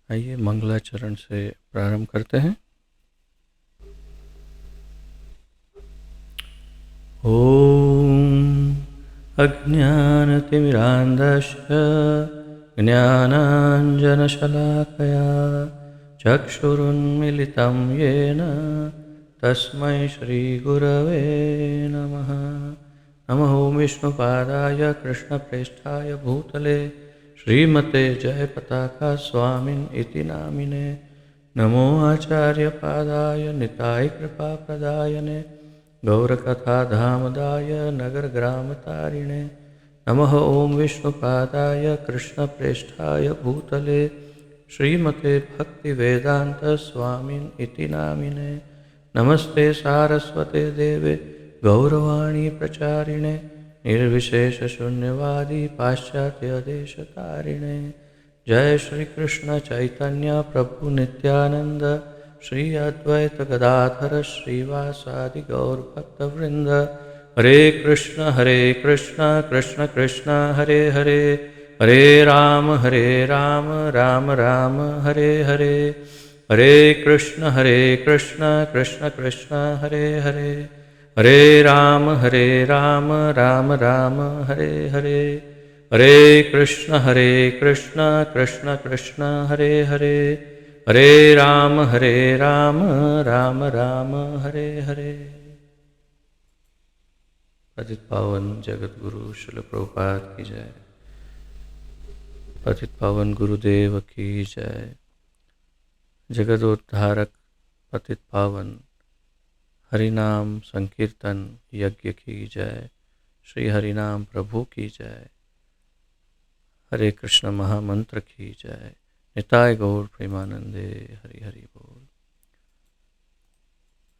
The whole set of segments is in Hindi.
आइए मंगलाचरण से प्रारंभ करते हैं। ओम अज्ञानतिमिरान्धस्य ज्ञानाञ्जनशलाकया चक्षुरुन्मिलितं येन तस्मै श्रीगुरवे नमः। नमः ओं विष्णुपादाय कृष्णप्रेष्ठाय भूतले श्रीमते जयपताका स्वामिन् इति नामिने। नमो आचार्यपादाय निताय कृपाप्रदायने गौरकथाधामदाय नगरग्रामतारिणे। नमः ओं विष्णुपादाय कृष्णप्रेष्ठाय भूतले श्रीमते भक्तिवेदान्तस्वामिन् इति नामिने। नमस्ते सारस्वते देवे गौरवाणी प्रचारिणे निर्विशेषशून्यवादी पाश्चात्यदेशतारिणे। जय श्री कृष्ण चैतन्य प्रभु नित्यानंद श्री अद्वैत गदाधर श्रीवासादि गौर भक्तवृंद। हरे कृष्ण कृष्ण कृष्ण हरे हरे, हरे राम राम राम हरे हरे। हरे कृष्ण कृष्ण कृष्ण हरे हरे, हरे राम राम राम हरे हरे। हरे कृष्ण कृष्ण कृष्ण हरे हरे, हरे राम राम राम हरे हरे। पतित पावन जगत गुरु श्रील प्रभुपाद की जय। पतित पावन गुरुदेव की जय। जगदोद्धारक पतित पावन हरिनाम संकीर्तन यज्ञ की जय। श्री हरिनाम प्रभु की जय। हरे कृष्ण महामंत्र की जय। निताय गौर प्रेमानंदे हरि हरि बोल।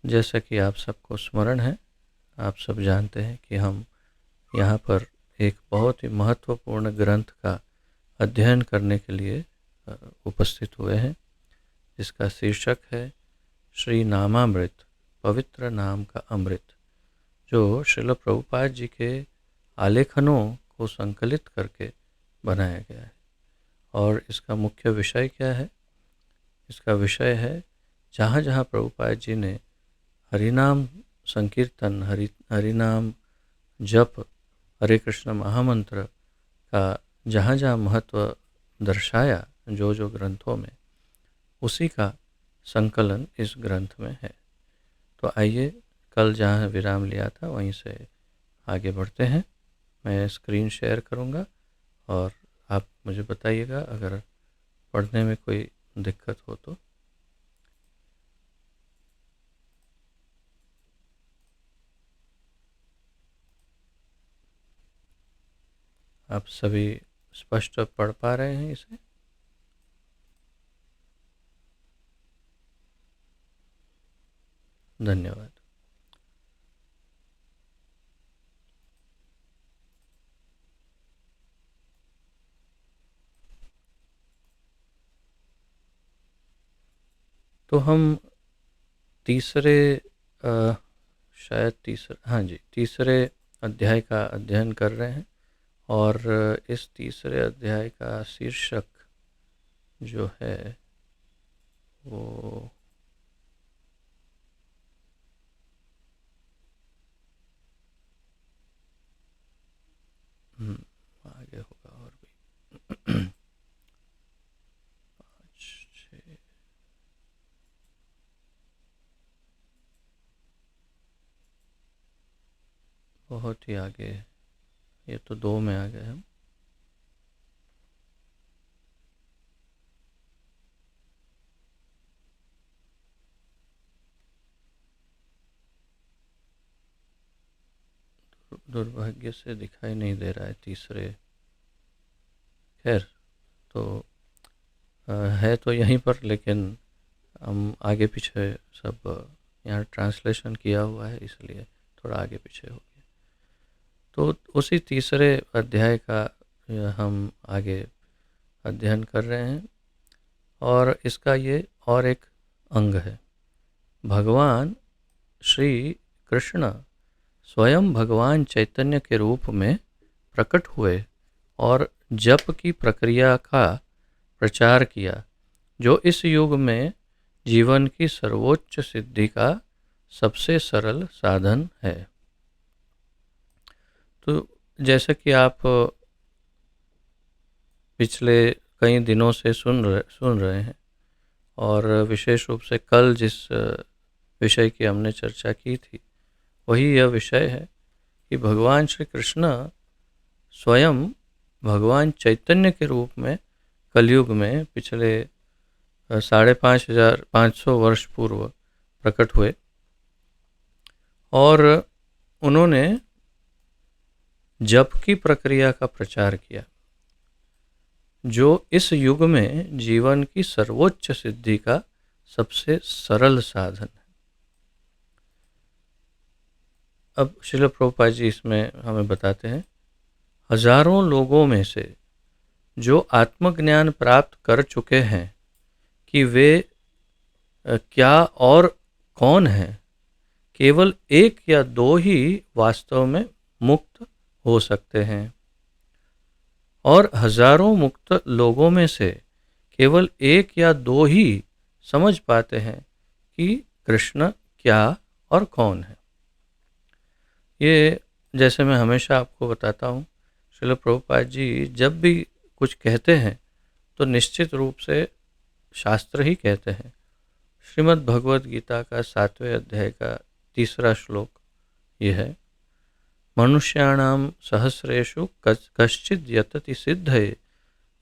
जैसा कि आप सबको स्मरण है, आप सब जानते हैं कि हम यहाँ पर एक बहुत ही महत्वपूर्ण ग्रंथ का अध्ययन करने के लिए उपस्थित हुए हैं, जिसका शीर्षक है श्री नामामृत, पवित्र नाम का अमृत, जो श्रील प्रभुपाद जी के आलेखनों को संकलित करके बनाया गया है। और इसका मुख्य विषय क्या है? इसका विषय है जहाँ जहाँ प्रभुपाद जी ने हरिनाम संकीर्तन, हरिनाम जप, हरे कृष्ण महामंत्र का जहाँ जहाँ महत्व दर्शाया जो जो ग्रंथों में, उसी का संकलन इस ग्रंथ में है। तो आइए कल जहाँ विराम लिया था वहीं से आगे बढ़ते हैं। मैं स्क्रीन शेयर करूँगा और आप मुझे बताइएगा अगर पढ़ने में कोई दिक्कत हो तो। आप सभी स्पष्ट पढ़ पा रहे हैं इसे? धन्यवाद। तो हम तीसरे तीसरे अध्याय का अध्ययन कर रहे हैं और इस तीसरे अध्याय का शीर्षक जो है वो आगे होगा और भी 5, 6, बहुत ही आगे है। ये तो 2 में आ गए हम। दुर्भाग्य से दिखाई नहीं दे रहा है तीसरे। खैर, तो है तो यहीं पर, लेकिन हम आगे पीछे सब यहाँ ट्रांसलेशन किया हुआ है, इसलिए थोड़ा आगे पीछे हो गया। तो उसी तीसरे अध्याय का हम आगे अध्ययन कर रहे हैं और इसका ये और एक अंग है। भगवान श्री कृष्ण स्वयं भगवान चैतन्य के रूप में प्रकट हुए और जप की प्रक्रिया का प्रचार किया जो इस युग में जीवन की सर्वोच्च सिद्धि का सबसे सरल साधन है। तो जैसा कि आप पिछले कई दिनों से सुन रहे हैं, और विशेष रूप से कल जिस विषय की हमने चर्चा की थी, वही यह विषय है कि भगवान श्री कृष्ण स्वयं भगवान चैतन्य के रूप में कलयुग में पिछले 5,500 वर्ष पूर्व प्रकट हुए, और उन्होंने जप की प्रक्रिया का प्रचार किया, जो इस युग में जीवन की सर्वोच्च सिद्धि का सबसे सरल साधन है। अब श्रील प्रभुपाद जी इसमें हमें बताते हैं, हजारों लोगों में से जो आत्मज्ञान प्राप्त कर चुके हैं कि वे क्या और कौन हैं, केवल एक या दो ही वास्तव में मुक्त हो सकते हैं, और हजारों मुक्त लोगों में से केवल एक या दो ही समझ पाते हैं कि कृष्ण क्या और कौन है। ये जैसे मैं हमेशा आपको बताता हूँ, श्रील प्रभुपाद जी जब भी कुछ कहते हैं तो निश्चित रूप से शास्त्र ही कहते हैं। श्रीमद् भगवद गीता का 7वें अध्याय का 3रा श्लोक ये है, मनुष्याणाम सहस्रेषु कश्चिद् यतति सिद्धये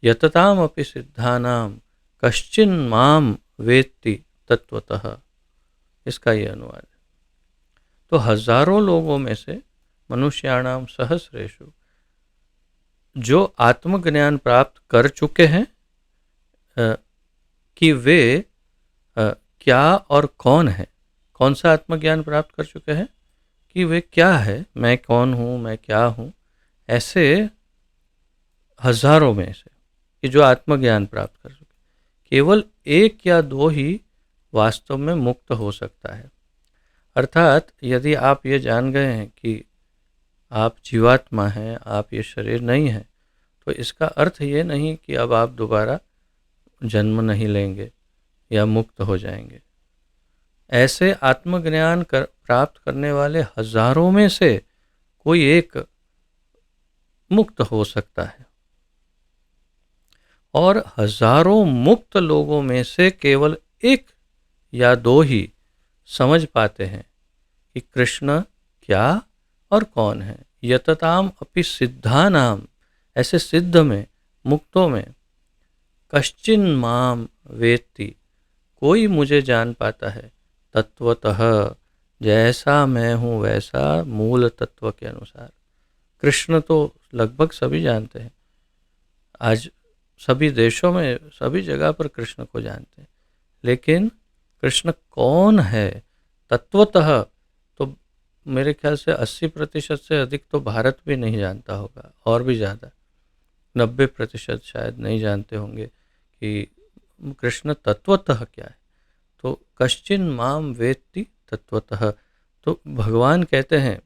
यततामपि सिद्धानाम कश्चिन् माम वेत्ति तत्वतः। इसका ये अनुवाद है। तो हजारों लोगों में से मनुष्याणाम सहस्रेषु जो आत्मज्ञान प्राप्त कर चुके हैं कि वे क्या और कौन है। कौन सा आत्मज्ञान प्राप्त कर चुके हैं कि वे क्या है, मैं कौन हूँ, मैं क्या हूँ, ऐसे हजारों में से कि जो आत्मज्ञान प्राप्त कर चुके, केवल एक या दो ही वास्तव में मुक्त हो सकता है। अर्थात यदि आप ये जान गए हैं कि आप जीवात्मा हैं, आप ये शरीर नहीं है, तो इसका अर्थ ये नहीं कि अब आप दोबारा जन्म नहीं लेंगे या मुक्त हो जाएंगे। ऐसे आत्मज्ञान प्राप्त करने वाले हजारों में से कोई एक मुक्त हो सकता है, और हजारों मुक्त लोगों में से केवल एक या दो ही समझ पाते हैं कि कृष्ण क्या और कौन है। यतताम अपि सिद्धानाम, ऐसे सिद्ध में, मुक्तों में, कश्चिन माम वेत्ति, कोई मुझे जान पाता है, तत्वतः, जैसा मैं हूँ वैसा, मूल तत्व के अनुसार। कृष्ण तो लगभग सभी जानते हैं, आज सभी देशों में सभी जगह पर कृष्ण को जानते हैं, लेकिन कृष्ण कौन है तत्वतः तो मेरे ख्याल से 80% से अधिक तो भारत भी नहीं जानता होगा, और भी ज़्यादा 90% शायद नहीं जानते होंगे कि कृष्ण तत्वतः क्या है। तो कश्चिन माम वेत्ति तत्वतः, तो भगवान कहते हैं,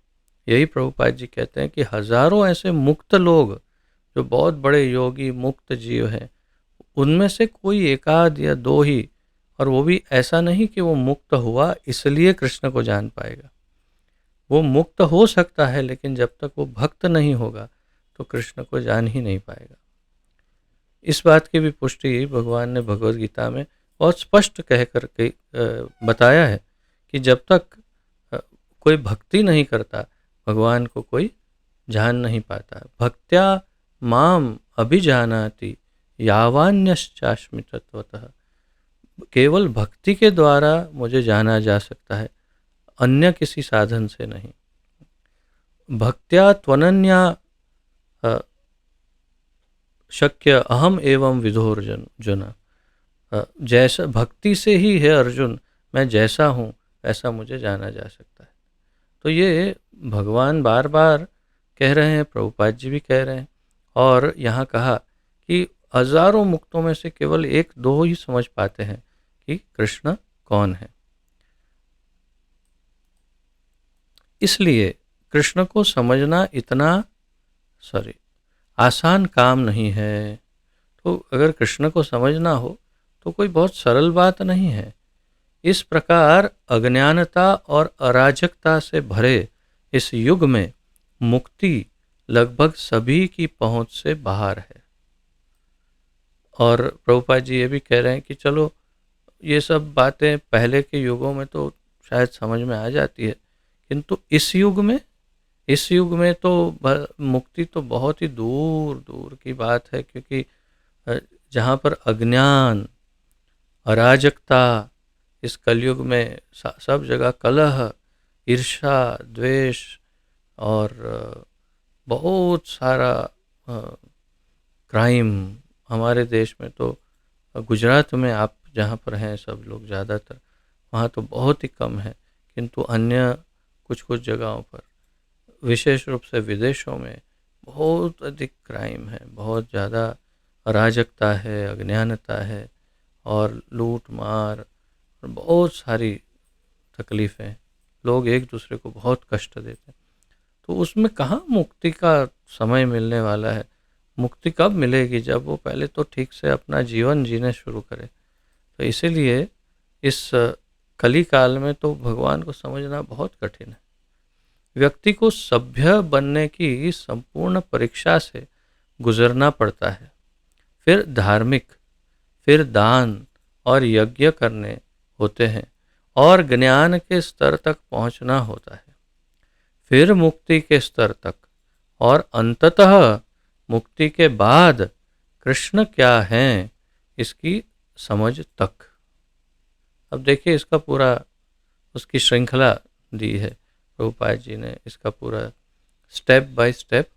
यही प्रभुपाद जी कहते हैं कि हजारों ऐसे मुक्त लोग जो बहुत बड़े योगी मुक्त जीव हैं, उनमें से कोई एकाध या दो ही, और वो भी ऐसा नहीं कि वो मुक्त हुआ इसलिए कृष्ण को जान पाएगा। वो मुक्त हो सकता है, लेकिन जब तक वो भक्त नहीं होगा तो कृष्ण को जान ही नहीं पाएगा। इस बात की भी पुष्टि भगवान ने भगवद गीता में बहुत स्पष्ट कह करके बताया है कि जब तक कोई भक्ति नहीं करता, भगवान को कोई जान नहीं पाता। भक्त्या माम अभिजानाति यावान्यश्चास्मि तत्वतः, केवल भक्ति के द्वारा मुझे जाना जा सकता है, अन्य किसी साधन से नहीं। भक्त्या त्वनन्या शक्य अहम एवं विधोर्जुन, जैसा भक्ति से ही है अर्जुन, मैं जैसा हूँ वैसा मुझे जाना जा सकता है। तो ये भगवान बार बार कह रहे हैं, प्रभुपाद जी भी कह रहे हैं, और यहाँ कहा कि हजारों मुक्तों में से केवल एक दो ही समझ पाते हैं कि कृष्ण कौन है। इसलिए कृष्ण को समझना इतना आसान काम नहीं है। तो अगर कृष्ण को समझना हो तो कोई बहुत सरल बात नहीं है। इस प्रकार अज्ञानता और अराजकता से भरे इस युग में मुक्ति लगभग सभी की पहुंच से बाहर है। और प्रभुपाद जी ये भी कह रहे हैं कि चलो ये सब बातें पहले के युगों में तो शायद समझ में आ जाती है, किंतु इस युग में तो मुक्ति तो बहुत ही दूर दूर की बात है, क्योंकि जहाँ पर अज्ञान, अराजकता, इस कलयुग में सब जगह कलह, ईर्ष्या, द्वेष और बहुत सारा क्राइम। हमारे देश में तो गुजरात में आप जहाँ पर हैं सब लोग ज़्यादातर, वहाँ तो बहुत ही कम है, किंतु अन्य कुछ कुछ जगहों पर, विशेष रूप से विदेशों में बहुत अधिक क्राइम है, बहुत ज़्यादा अराजकता है, अज्ञानता है और लूट मार और बहुत सारी तकलीफ़ें, लोग एक दूसरे को बहुत कष्ट देते हैं। तो उसमें कहाँ मुक्ति का समय मिलने वाला है? मुक्ति कब मिलेगी? जब वो पहले तो ठीक से अपना जीवन जीने शुरू करे। तो इसीलिए इस कली काल में तो भगवान को समझना बहुत कठिन है। व्यक्ति को सभ्य बनने की संपूर्ण परीक्षा से गुजरना पड़ता है, फिर धार्मिक, फिर दान और यज्ञ करने होते हैं और ज्ञान के स्तर तक पहुंचना होता है, फिर मुक्ति के स्तर तक, और अंततः मुक्ति के बाद कृष्ण क्या हैं इसकी समझ तक। अब देखिए इसका पूरा उसकी श्रृंखला दी है प्रभुपाद जी ने, इसका पूरा स्टेप बाय स्टेप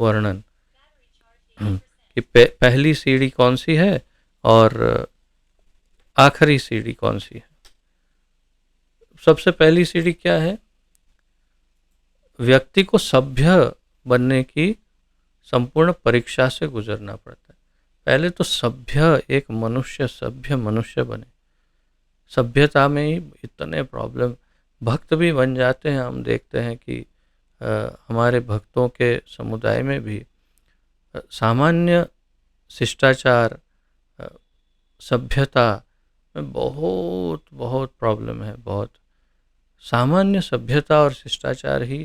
वर्णन कि पहली सीढ़ी कौन सी है और आखिरी सीढ़ी कौन सी है। सबसे पहली सीढ़ी क्या है? व्यक्ति को सभ्य बनने की संपूर्ण परीक्षा से गुजरना पड़ता है। पहले तो सभ्य एक मनुष्य, सभ्य मनुष्य बने। सभ्यता में ही इतने प्रॉब्लम, भक्त भी बन जाते हैं। हम देखते हैं कि हमारे भक्तों के समुदाय में भी सामान्य शिष्टाचार, सभ्यता में बहुत बहुत प्रॉब्लम है। बहुत सामान्य सभ्यता और शिष्टाचार ही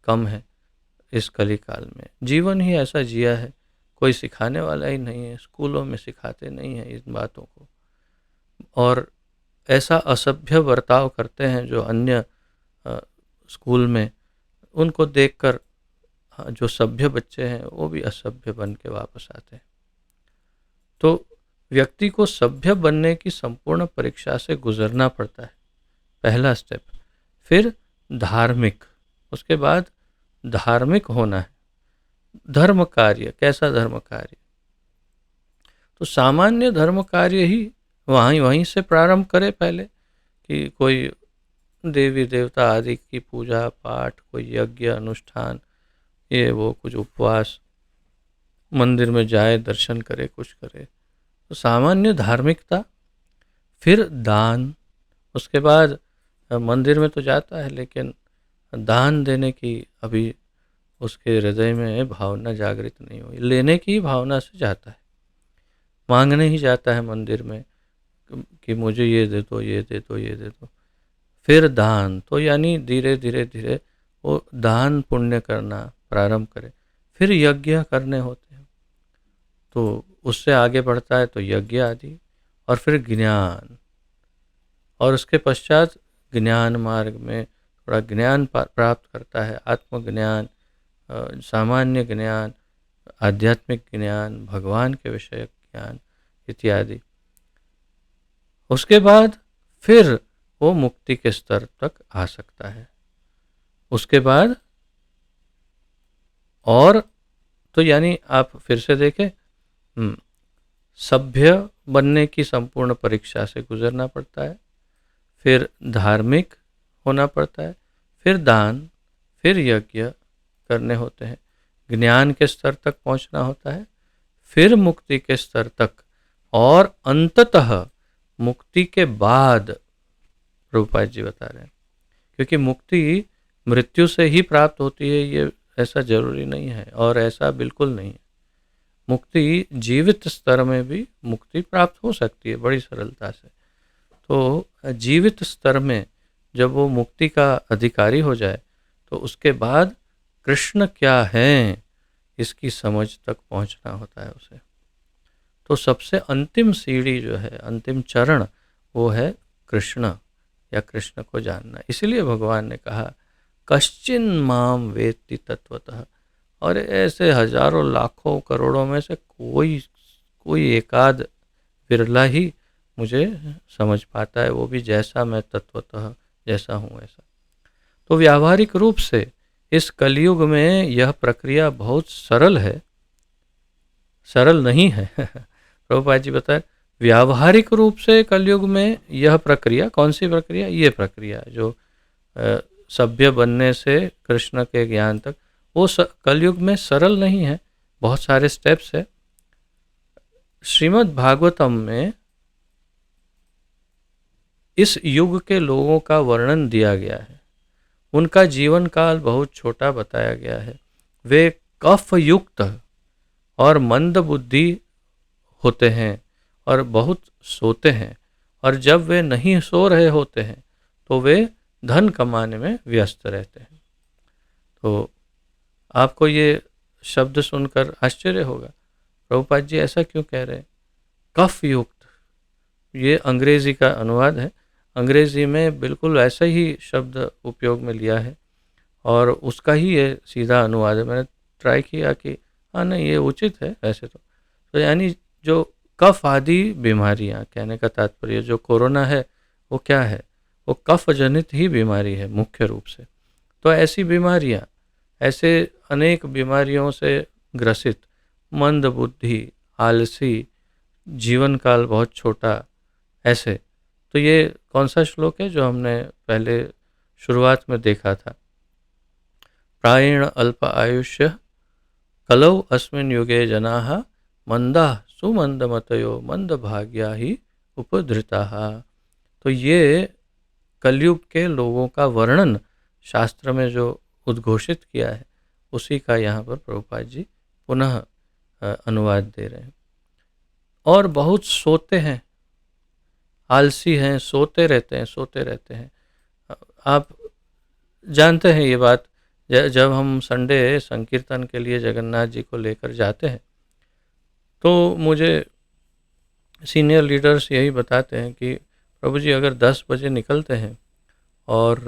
कम है इस कली काल में। जीवन ही ऐसा जिया है, कोई सिखाने वाला ही नहीं है, स्कूलों में सिखाते नहीं हैं इन बातों को, और ऐसा असभ्य बर्ताव करते हैं जो अन्य स्कूल में, उनको देखकर जो सभ्य बच्चे हैं वो भी असभ्य बन के वापस आते हैं। तो व्यक्ति को सभ्य बनने की संपूर्ण परीक्षा से गुजरना पड़ता है, पहला स्टेप। फिर धार्मिक, उसके बाद धार्मिक होना है। धर्म कार्य, कैसा धर्म कार्य? तो सामान्य धर्म कार्य ही वहीं से प्रारंभ करे पहले, कि कोई देवी देवता आदि की पूजा पाठ, कोई यज्ञ अनुष्ठान, ये वो कुछ उपवास, मंदिर में जाए, दर्शन करे, कुछ करे, तो सामान्य धार्मिकता। फिर दान, उसके बाद मंदिर में तो जाता है लेकिन दान देने की अभी उसके हृदय में भावना जागृत नहीं हुई, लेने की भावना से जाता है, मांगने ही जाता है मंदिर में कि मुझे ये दे दो, ये दे दो, ये दे दो। फिर दान, तो यानी धीरे धीरे धीरे वो दान पुण्य करना प्रारंभ करे। फिर यज्ञ करने होते हैं, तो उससे आगे बढ़ता है तो यज्ञ आदि, और फिर ज्ञान, और उसके पश्चात ज्ञान मार्ग में थोड़ा ज्ञान प्राप्त करता है, आत्मज्ञान, सामान्य ज्ञान, आध्यात्मिक ज्ञान, भगवान के विषय ज्ञान इत्यादि। उसके बाद फिर वो मुक्ति के स्तर तक आ सकता है। उसके बाद और तो यानी आप फिर से देखें, सभ्य बनने की संपूर्ण परीक्षा से गुजरना पड़ता है, फिर धार्मिक होना पड़ता है, फिर दान, फिर यज्ञ करने होते हैं, ज्ञान के स्तर तक पहुंचना होता है, फिर मुक्ति के स्तर तक, और अंततः मुक्ति के बाद, प्रभुपाद जी बता रहे हैं, क्योंकि मुक्ति मृत्यु से ही प्राप्त होती है ये ऐसा जरूरी नहीं है, और ऐसा बिल्कुल नहीं है। मुक्ति जीवित स्तर में भी मुक्ति प्राप्त हो सकती है बड़ी सरलता से। तो जीवित स्तर में जब वो मुक्ति का अधिकारी हो जाए तो उसके बाद कृष्ण क्या है इसकी समझ तक पहुंचना होता है उसे। तो सबसे अंतिम सीढ़ी जो है, अंतिम चरण, वो है कृष्ण या कृष्ण को जानना। इसलिए भगवान ने कहा कश्चिन माम वेत्ति तत्वतः, और ऐसे हजारों लाखों करोड़ों में से कोई कोई एकाध विरला ही मुझे समझ पाता है, वो भी जैसा मैं तत्वतः जैसा हूँ ऐसा। तो व्यावहारिक रूप से इस कलयुग में यह प्रक्रिया बहुत सरल है, सरल नहीं है। प्रभुपाद जी बताए व्यावहारिक रूप से कलयुग में यह प्रक्रिया, कौन सी प्रक्रिया? ये प्रक्रिया जो सभ्य बनने से कृष्ण के ज्ञान तक, वो कलयुग में सरल नहीं है, बहुत सारे स्टेप्स है। श्रीमद् भागवतम में इस युग के लोगों का वर्णन दिया गया है। उनका जीवन काल बहुत छोटा बताया गया है। वे कफ युक्त और मंद बुद्धि होते हैं और बहुत सोते हैं, और जब वे नहीं सो रहे होते हैं तो वे धन कमाने में व्यस्त रहते हैं। तो आपको ये शब्द सुनकर आश्चर्य होगा, प्रभुपाद जी ऐसा क्यों कह रहे हैं? कफ युक्त, ये अंग्रेजी का अनुवाद है। अंग्रेजी में बिल्कुल ऐसा ही शब्द उपयोग में लिया है और उसका ही ये सीधा अनुवाद है। मैंने ट्राई किया कि हाँ नहीं ये उचित है वैसे तो यानी जो कफ आदि बीमारियां, कहने का तात्पर्य जो कोरोना है वो क्या है? वो कफ जनित ही बीमारी है मुख्य रूप से। तो ऐसी बीमारियां, ऐसे अनेक बीमारियों से ग्रसित, मंद बुद्धि, आलसी, जीवन काल बहुत छोटा, ऐसे। तो ये कौन सा श्लोक है जो हमने पहले शुरुआत में देखा था? प्रायेण अल्प आयुष्य कलौ अस्मिन् युगे जनाः मंदा सुमंदमतयो मंद भाग्या ही उपधृताः। तो ये कलयुग के लोगों का वर्णन शास्त्र में जो उद्घोषित किया है उसी का यहाँ पर प्रभुपाद जी पुनः अनुवाद दे रहे हैं। और बहुत सोते हैं, आलसी हैं, सोते रहते हैं। आप जानते हैं ये बात, जब हम संडे संकीर्तन के लिए जगन्नाथ जी को लेकर जाते हैं तो मुझे सीनियर लीडर्स यही बताते हैं कि प्रभु जी अगर 10 बजे निकलते हैं और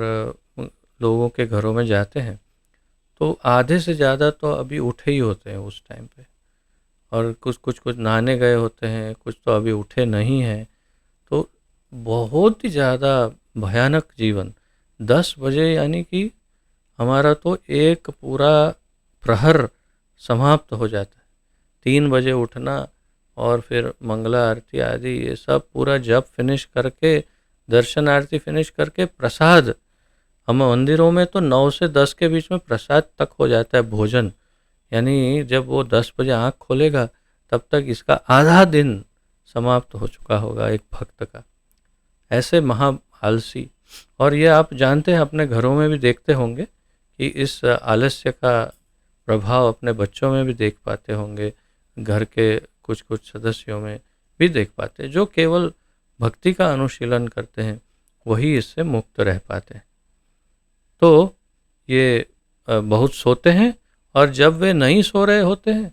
लोगों के घरों में जाते हैं तो आधे से ज़्यादा तो अभी उठे ही होते हैं उस टाइम पे, और कुछ नहाने गए होते हैं, कुछ तो अभी उठे नहीं हैं। तो बहुत ही ज़्यादा भयानक जीवन। 10 बजे यानी कि हमारा तो एक पूरा प्रहर समाप्त हो जाता है। 3 बजे उठना और फिर मंगला आरती आदि ये सब पूरा जप फिनिश करके, दर्शन आरती फिनिश करके, प्रसाद, हम मंदिरों में तो 9 से 10 के बीच में प्रसाद तक हो जाता है भोजन। यानी जब वो 10 बजे आँख खोलेगा तब तक इसका आधा दिन समाप्त हो चुका होगा एक भक्त का। ऐसे महा आलसी। और ये आप जानते हैं, अपने घरों में भी देखते होंगे कि इस आलस्य का प्रभाव अपने बच्चों में भी देख पाते होंगे, घर के कुछ सदस्यों में भी देख पाते हैं। जो केवल भक्ति का अनुशीलन करते हैं वही इससे मुक्त रह पाते हैं। तो ये बहुत सोते हैं, और जब वे नहीं सो रहे होते हैं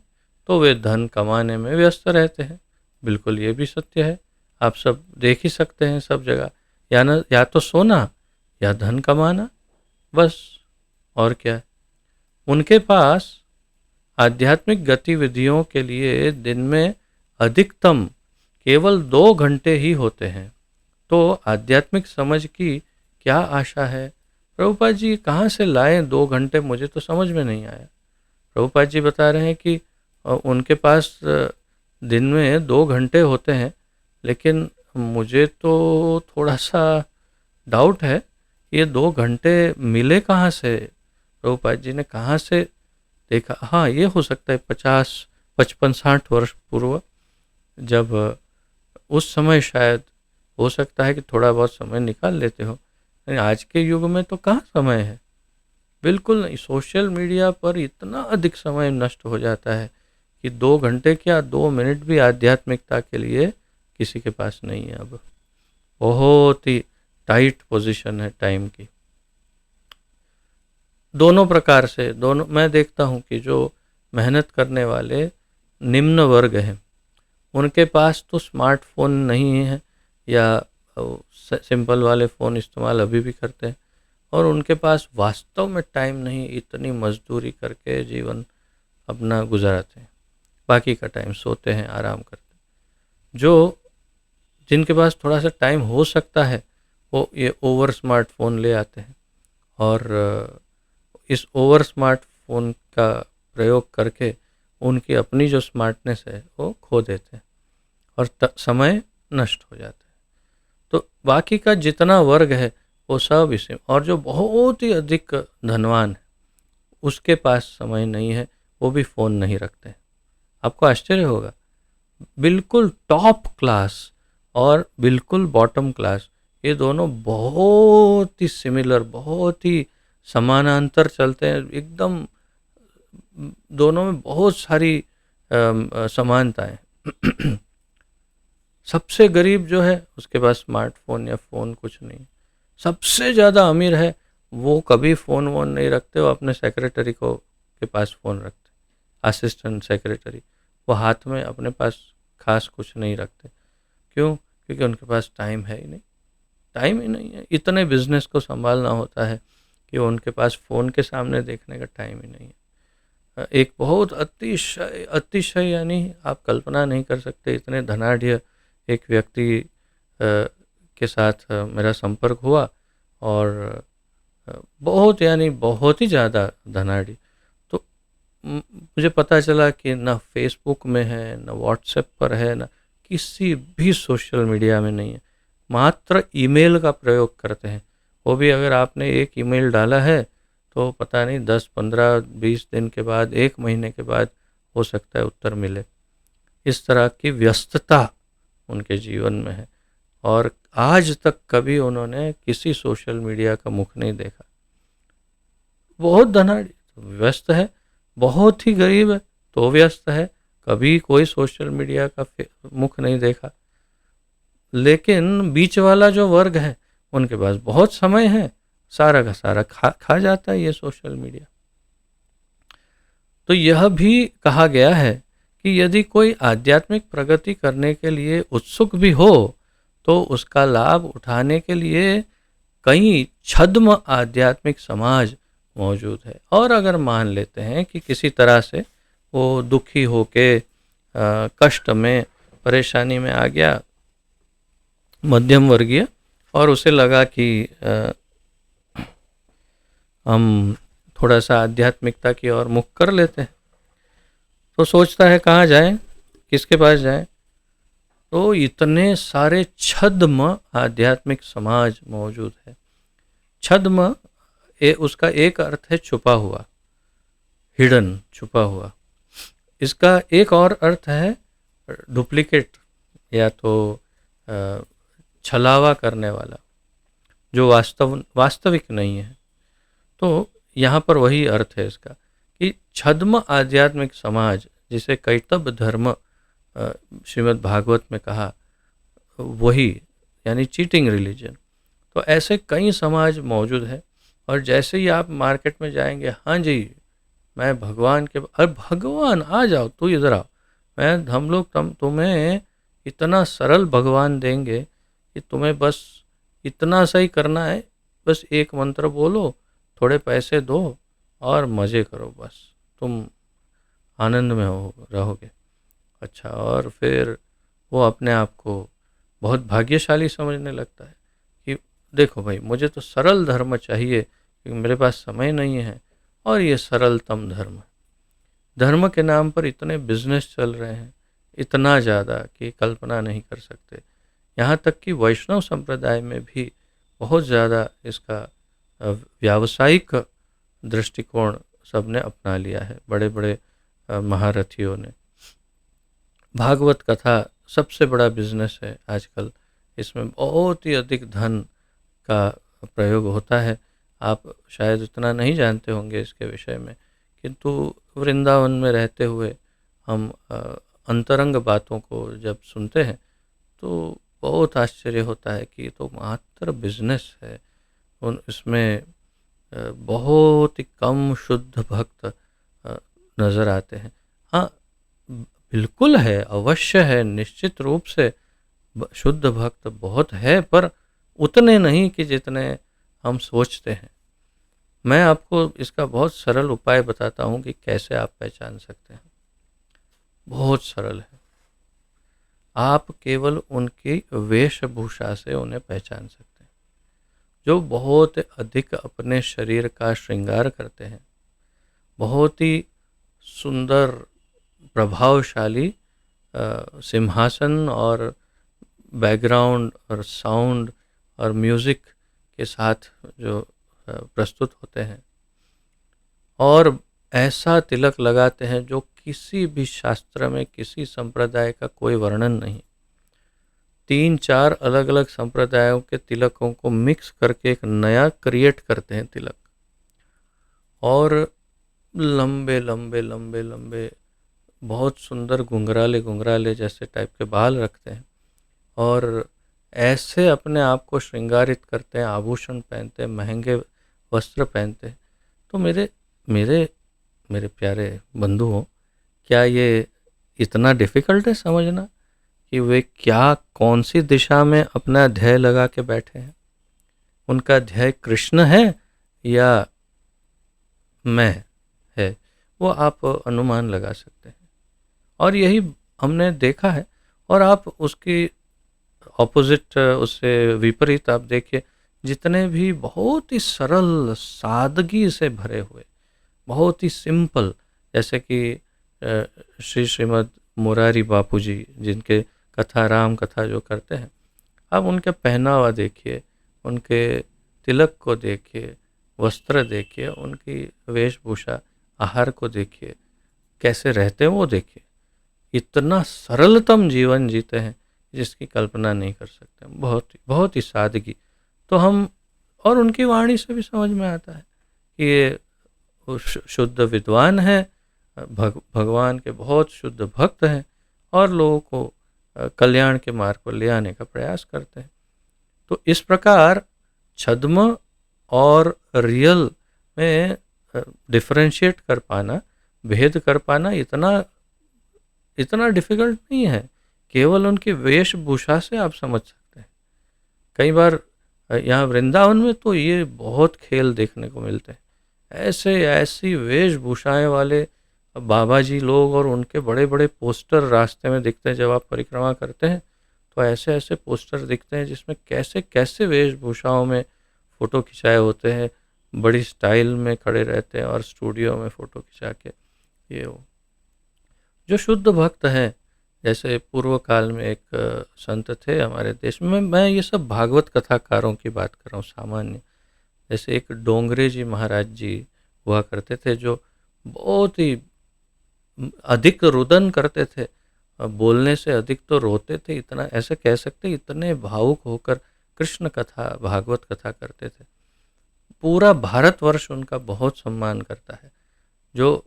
तो वे धन कमाने में व्यस्त रहते हैं। बिल्कुल ये भी सत्य है, आप सब देख ही सकते हैं सब जगह, या तो सोना या धन कमाना, बस और क्या है। उनके पास आध्यात्मिक गतिविधियों के लिए दिन में अधिकतम केवल 2 घंटे ही होते हैं। तो आध्यात्मिक समझ की क्या आशा है? प्रभुपाद जी कहाँ से लाएं 2 घंटे, मुझे तो समझ में नहीं आया। प्रभुपाद जी बता रहे हैं कि उनके पास दिन में 2 घंटे होते हैं, लेकिन मुझे तो थोड़ा सा डाउट है ये 2 घंटे मिले कहाँ से? प्रभुपाद जी ने कहाँ से देखा? हाँ, ये हो सकता है 50, 55, 60 वर्ष पूर्व, जब उस समय शायद हो सकता है कि थोड़ा बहुत समय निकाल लेते हो। आज के युग में तो कहाँ समय है, बिल्कुल नहीं। सोशल मीडिया पर इतना अधिक समय नष्ट हो जाता है कि 2 घंटे क्या 2 मिनट भी आध्यात्मिकता के लिए किसी के पास नहीं है। अब बहुत ही टाइट पोजीशन है टाइम की। दोनों प्रकार से, दोनों मैं देखता हूँ कि जो मेहनत करने वाले निम्न वर्ग हैं उनके पास तो स्मार्टफोन नहीं है, या सिंपल वाले फ़ोन इस्तेमाल अभी भी करते हैं, और उनके पास वास्तव में टाइम नहीं, इतनी मजदूरी करके जीवन अपना गुजारते हैं, बाकी का टाइम सोते हैं, आराम करते हैं। जो जिनके पास थोड़ा सा टाइम हो सकता है वो ये ओवर स्मार्टफोन ले आते हैं, और इस ओवर स्मार्टफोन का प्रयोग करके उनकी अपनी जो स्मार्टनेस है वो खो देते हैं और समय नष्ट हो जाता है। तो बाकी का जितना वर्ग है वो सब इसे, और जो बहुत ही अधिक धनवान है उसके पास समय नहीं है, वो भी फ़ोन नहीं रखते हैं। आपको आश्चर्य होगा, बिल्कुल टॉप क्लास और बिल्कुल बॉटम क्लास, ये दोनों बहुत ही सिमिलर, बहुत ही समानांतर चलते हैं एकदम। दोनों में बहुत सारी समानताएं। सबसे गरीब जो है उसके पास स्मार्टफोन या फ़ोन कुछ नहीं। सबसे ज़्यादा अमीर है वो कभी फ़ोन वोन नहीं रखते, वो अपने सेक्रेटरी को के पास फ़ोन रखते, असिस्टेंट सेक्रेटरी, वो हाथ में अपने पास खास कुछ नहीं रखते। क्यों? क्योंकि उनके पास टाइम है ही नहीं, टाइम ही नहीं है। इतने बिजनेस को संभालना होता है कि उनके पास फ़ोन के सामने देखने का टाइम ही नहीं है। एक बहुत अतिशय अतिशय, यानी आप कल्पना नहीं कर सकते, इतने धनाढ़ एक व्यक्ति के साथ मेरा संपर्क हुआ, और बहुत, यानी बहुत ही ज़्यादा धनाढ़। तो मुझे पता चला कि ना फेसबुक में है, ना व्हाट्सएप पर है, ना किसी भी सोशल मीडिया में नहीं है, मात्र ईमेल का प्रयोग करते हैं। वो भी अगर आपने एक ईमेल डाला है तो पता नहीं 10, 15, 20 दिन के बाद, 1 महीने के बाद हो सकता है उत्तर मिले। इस तरह की व्यस्तता उनके जीवन में है, और आज तक कभी उन्होंने किसी सोशल मीडिया का मुख नहीं देखा। बहुत धनाढ़ व्यस्त है, बहुत ही गरीब है तो व्यस्त है, कभी कोई सोशल मीडिया का मुख नहीं देखा। लेकिन बीच वाला जो वर्ग है उनके पास बहुत समय है, सारा का सारा खा जाता है ये सोशल मीडिया। तो यह भी कहा गया है कि यदि कोई आध्यात्मिक प्रगति करने के लिए उत्सुक भी हो तो उसका लाभ उठाने के लिए कई छद्म आध्यात्मिक समाज मौजूद है। और अगर मान लेते हैं कि किसी तरह से वो दुखी होके कष्ट में, परेशानी में आ गया, मध्यम वर्गीय, और उसे लगा कि हम थोड़ा सा आध्यात्मिकता की ओर मुख कर लेते हैं, तो सोचता है कहाँ जाएं, किसके पास जाएं। तो इतने सारे छद्म आध्यात्मिक समाज मौजूद है। छद्म उसका एक अर्थ है छुपा हुआ, हिडन, छुपा हुआ। इसका एक और अर्थ है डुप्लीकेट, या तो छलावा करने वाला, जो वास्तविक नहीं है। तो यहाँ पर वही अर्थ है इसका कि छद्म आध्यात्मिक समाज, जिसे कैटब धर्म श्रीमद् भागवत में कहा, वही यानी चीटिंग रिलीजन। तो ऐसे कई समाज मौजूद है, और जैसे ही आप मार्केट में जाएंगे, हाँ जी मैं भगवान के, अरे भगवान आ जाओ, तू इधर आओ, हम लोग तुम्हें इतना सरल भगवान देंगे कि तुम्हें बस इतना सही करना है, बस एक मंत्र बोलो, थोड़े पैसे दो और मज़े करो, बस तुम आनंद में रहोगे। अच्छा, और फिर वो अपने आप को बहुत भाग्यशाली समझने लगता है कि देखो भाई, मुझे तो सरल धर्म चाहिए क्योंकि मेरे पास समय नहीं है, और ये सरलतम धर्म। धर्म के नाम पर इतने बिजनेस चल रहे हैं, इतना ज़्यादा कि कल्पना नहीं कर सकते। यहाँ तक कि वैष्णव संप्रदाय में भी बहुत ज़्यादा इसका व्यावसायिक दृष्टिकोण सबने अपना लिया है, बड़े बड़े महारथियों ने। भागवत कथा सबसे बड़ा बिजनेस है आजकल, इसमें बहुत ही अधिक धन का प्रयोग होता है। आप शायद इतना नहीं जानते होंगे इसके विषय में, किंतु वृंदावन में रहते हुए हम अंतरंग बातों को जब सुनते हैं तो बहुत आश्चर्य होता है कि ये तो मात्र बिजनेस है। उन इसमें बहुत ही कम शुद्ध भक्त नज़र आते हैं। हाँ, बिल्कुल है, अवश्य है, निश्चित रूप से शुद्ध भक्त बहुत है, पर उतने नहीं कि जितने हम सोचते हैं। मैं आपको इसका बहुत सरल उपाय बताता हूँ कि कैसे आप पहचान सकते हैं। बहुत सरल है। आप केवल उनकी वेशभूषा से उन्हें पहचान सकते हैं। जो बहुत अधिक अपने शरीर का श्रृंगार करते हैं, बहुत ही सुंदर प्रभावशाली सिंहासन और बैकग्राउंड और साउंड और म्यूज़िक के साथ जो प्रस्तुत होते हैं और ऐसा तिलक लगाते हैं जो किसी भी शास्त्र में किसी संप्रदाय का कोई वर्णन नहीं। 3-4 अलग अलग संप्रदायों के तिलकों को मिक्स करके एक नया क्रिएट करते हैं तिलक, और लंबे लंबे लंबे लंबे बहुत सुंदर घुंघराले घुंघराले जैसे टाइप के बाल रखते हैं और ऐसे अपने आप को श्रृंगारित करते हैं, आभूषण पहनते हैं, महंगे वस्त्र पहनते हैं। तो मेरे मेरे मेरे प्यारे बंधुओं, क्या ये इतना डिफ़िकल्ट है समझना कि वे क्या कौन सी दिशा में अपना ध्येय लगा के बैठे हैं? उनका ध्येय कृष्ण है या मैं है, वो आप अनुमान लगा सकते हैं। और यही हमने देखा है। और आप उसकी ऑपोजिट, उससे विपरीत आप देखिए, जितने भी बहुत ही सरल सादगी से भरे हुए, बहुत ही सिंपल, जैसे कि श्री श्रीमद् मुरारी बापू जी जिनके कथा राम कथा जो करते हैं, आप उनके पहनावा देखिए, उनके तिलक को देखिए, वस्त्र देखिए, उनकी वेशभूषा, आहार को देखिए, कैसे रहते हैं वो देखिए। इतना सरलतम जीवन जीते हैं जिसकी कल्पना नहीं कर सकते। बहुत ही सादगी। तो हम, और उनकी वाणी से भी समझ में आता है कि ये शुद्ध विद्वान हैं, भगवान के बहुत शुद्ध भक्त हैं और लोगों को कल्याण के मार्ग पर ले आने का प्रयास करते हैं। तो इस प्रकार छद्म और रियल में डिफरेंशिएट कर पाना, भेद कर पाना इतना डिफिकल्ट नहीं है। केवल उनकी वेशभूषा से आप समझ सकते हैं। कई बार यहाँ वृंदावन में तो ये बहुत खेल देखने को मिलते हैं। ऐसी वेशभूषाएं वाले बाबा जी लोग, और उनके बड़े बड़े पोस्टर रास्ते में दिखते हैं। जब आप परिक्रमा करते हैं तो ऐसे पोस्टर दिखते हैं जिसमें कैसे कैसे वेशभूषाओं में फ़ोटो खिंचाए होते हैं, बड़ी स्टाइल में खड़े रहते हैं और स्टूडियो में फ़ोटो खिंचा के ये वो। जो शुद्ध भक्त हैं, जैसे पूर्व काल में एक संत थे हमारे देश में, मैं ये सब भागवत कथाकारों की बात कर रहा हूँ सामान्य। जैसे एक डोंगरे जी महाराज जी हुआ करते थे, जो बहुत ही अधिक रुदन करते थे, बोलने से अधिक तो रोते थे, इतना ऐसे कह सकते, इतने भावुक होकर कृष्ण कथा भागवत कथा करते थे। पूरा भारतवर्ष उनका बहुत सम्मान करता है। जो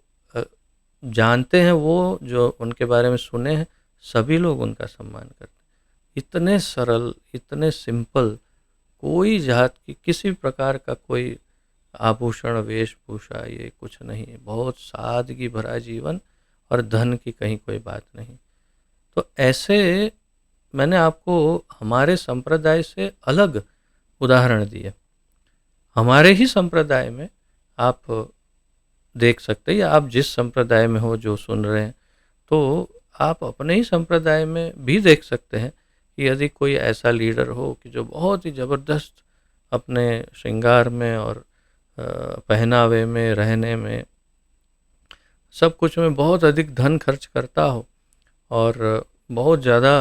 जानते हैं, वो जो उनके बारे में सुने हैं, सभी लोग उनका सम्मान करते हैं। इतने सरल, इतने सिंपल, कोई जात की किसी प्रकार का कोई आभूषण वेशभूषा ये कुछ नहीं है। बहुत सादगी भरा जीवन और धन की कहीं कोई बात नहीं। तो ऐसे मैंने आपको हमारे संप्रदाय से अलग उदाहरण दिए। हमारे ही संप्रदाय में आप देख सकते हैं, या आप जिस संप्रदाय में हो जो सुन रहे हैं, तो आप अपने ही संप्रदाय में भी देख सकते हैं कि यदि कोई ऐसा लीडर हो कि जो बहुत ही ज़बरदस्त अपने श्रृंगार में और पहनावे में, रहने में, सब कुछ में बहुत अधिक धन खर्च करता हो और बहुत ज़्यादा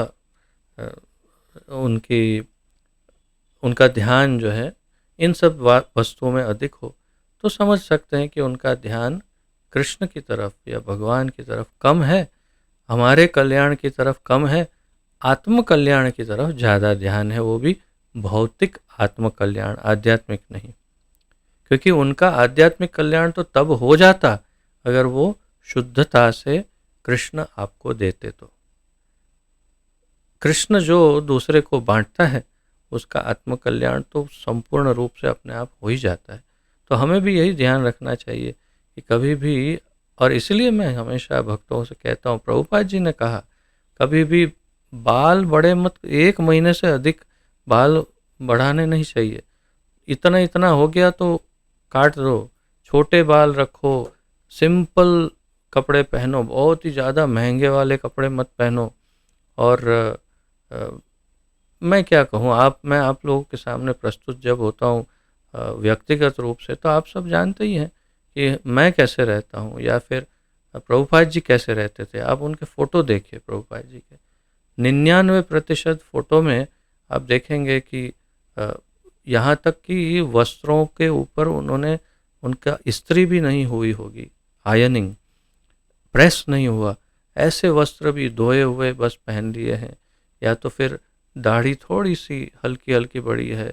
उनका ध्यान जो है इन सब वस्तुओं में अधिक हो, तो समझ सकते हैं कि उनका ध्यान कृष्ण की तरफ या भगवान की तरफ कम है, हमारे कल्याण की तरफ कम है, आत्म कल्याण की तरफ ज़्यादा ध्यान है, वो भी भौतिक आत्म कल्याण, आध्यात्मिक नहीं। क्योंकि उनका आध्यात्मिक कल्याण तो तब हो जाता अगर वो शुद्धता से कृष्ण आपको देते तो। कृष्ण जो दूसरे को बांटता है उसका आत्मकल्याण तो संपूर्ण रूप से अपने आप हो ही जाता है। तो हमें भी यही ध्यान रखना चाहिए कि कभी भी, और इसलिए मैं हमेशा भक्तों से कहता हूँ, प्रभुपाद जी ने कहा कभी भी बाल बड़े मत, 1 महीने से अधिक बाल बढ़ाने नहीं चाहिए। इतना इतना हो गया तो काट दो, छोटे बाल रखो, सिंपल कपड़े पहनो, बहुत ही ज़्यादा महंगे वाले कपड़े मत पहनो। और अ, मैं क्या कहूँ, मैं आप लोगों के सामने प्रस्तुत जब होता हूँ व्यक्तिगत रूप से, तो आप सब जानते ही हैं कि मैं कैसे रहता हूँ, या फिर प्रभुपाद जी कैसे रहते थे। आप उनके फ़ोटो देखिए प्रभुपाद जी के, 99% फ़ोटो में आप देखेंगे कि अ, यहाँ तक कि वस्त्रों के ऊपर उन्होंने, उनका इस्त्री भी नहीं हुई होगी, आयनिंग, प्रेस नहीं हुआ, ऐसे वस्त्र भी धोए हुए बस पहन लिए हैं। या तो फिर दाढ़ी थोड़ी सी हल्की हल्की बड़ी है,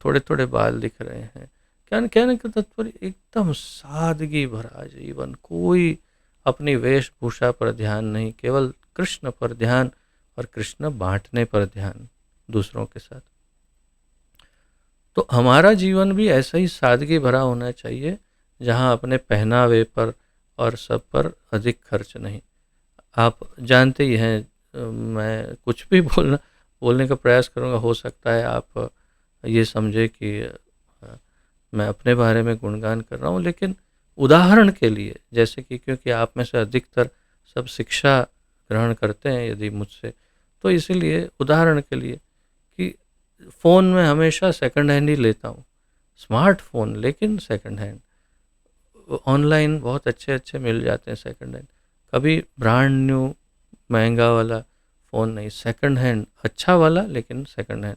थोड़े थोड़े बाल दिख रहे हैं। कहने का तात्पर्य एकदम सादगी भरा जीवन, कोई अपनी वेशभूषा पर ध्यान नहीं, केवल कृष्ण पर ध्यान और कृष्ण बांटने पर ध्यान दूसरों के साथ। तो हमारा जीवन भी ऐसा ही सादगी भरा होना चाहिए, जहाँ अपने पहनावे पर और सब पर अधिक खर्च नहीं। आप जानते ही हैं, मैं कुछ भी बोलने का प्रयास करूँगा, हो सकता है आप ये समझे कि मैं अपने बारे में गुणगान कर रहा हूँ, लेकिन उदाहरण के लिए, जैसे कि क्योंकि आप में से अधिकतर सब शिक्षा ग्रहण करते हैं यदि मुझसे, तो इसीलिए उदाहरण के लिए कि फ़ोन में हमेशा सेकंड हैंड ही लेता हूँ, स्मार्टफ़ोन लेकिन सेकंड हैंड। ऑनलाइन बहुत अच्छे अच्छे मिल जाते हैं सेकंड हैंड, कभी ब्रांड न्यू महंगा वाला फ़ोन नहीं, सेकंड हैंड अच्छा वाला लेकिन सेकंड हैंड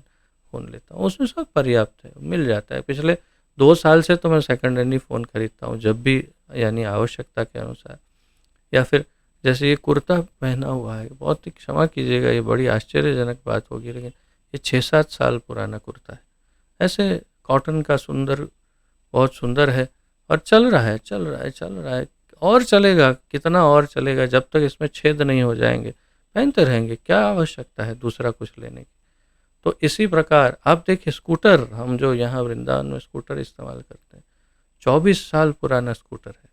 फ़ोन लेता हूँ, उसमें सब पर्याप्त है, मिल जाता है। पिछले 2 साल से तो मैं सेकंड हैंड ही फ़ोन खरीदता हूँ, जब भी यानी आवश्यकता के अनुसार। या फिर जैसे ये कुर्ता पहना हुआ है, बहुत ही क्षमा कीजिएगा, ये बड़ी आश्चर्यजनक बात होगी, लेकिन ये 6-7 साल पुराना कुर्ता है, ऐसे कॉटन का, सुंदर, बहुत सुंदर है, और चल रहा है, चल रहा है, चल रहा है, और चलेगा, कितना और चलेगा, जब तक इसमें छेद नहीं हो जाएंगे पहनते रहेंगे, क्या आवश्यकता है दूसरा कुछ लेने की। तो इसी प्रकार आप देखिए, स्कूटर, हम जो यहाँ वृंदावन में स्कूटर इस्तेमाल करते हैं, 24 साल पुराना स्कूटर है।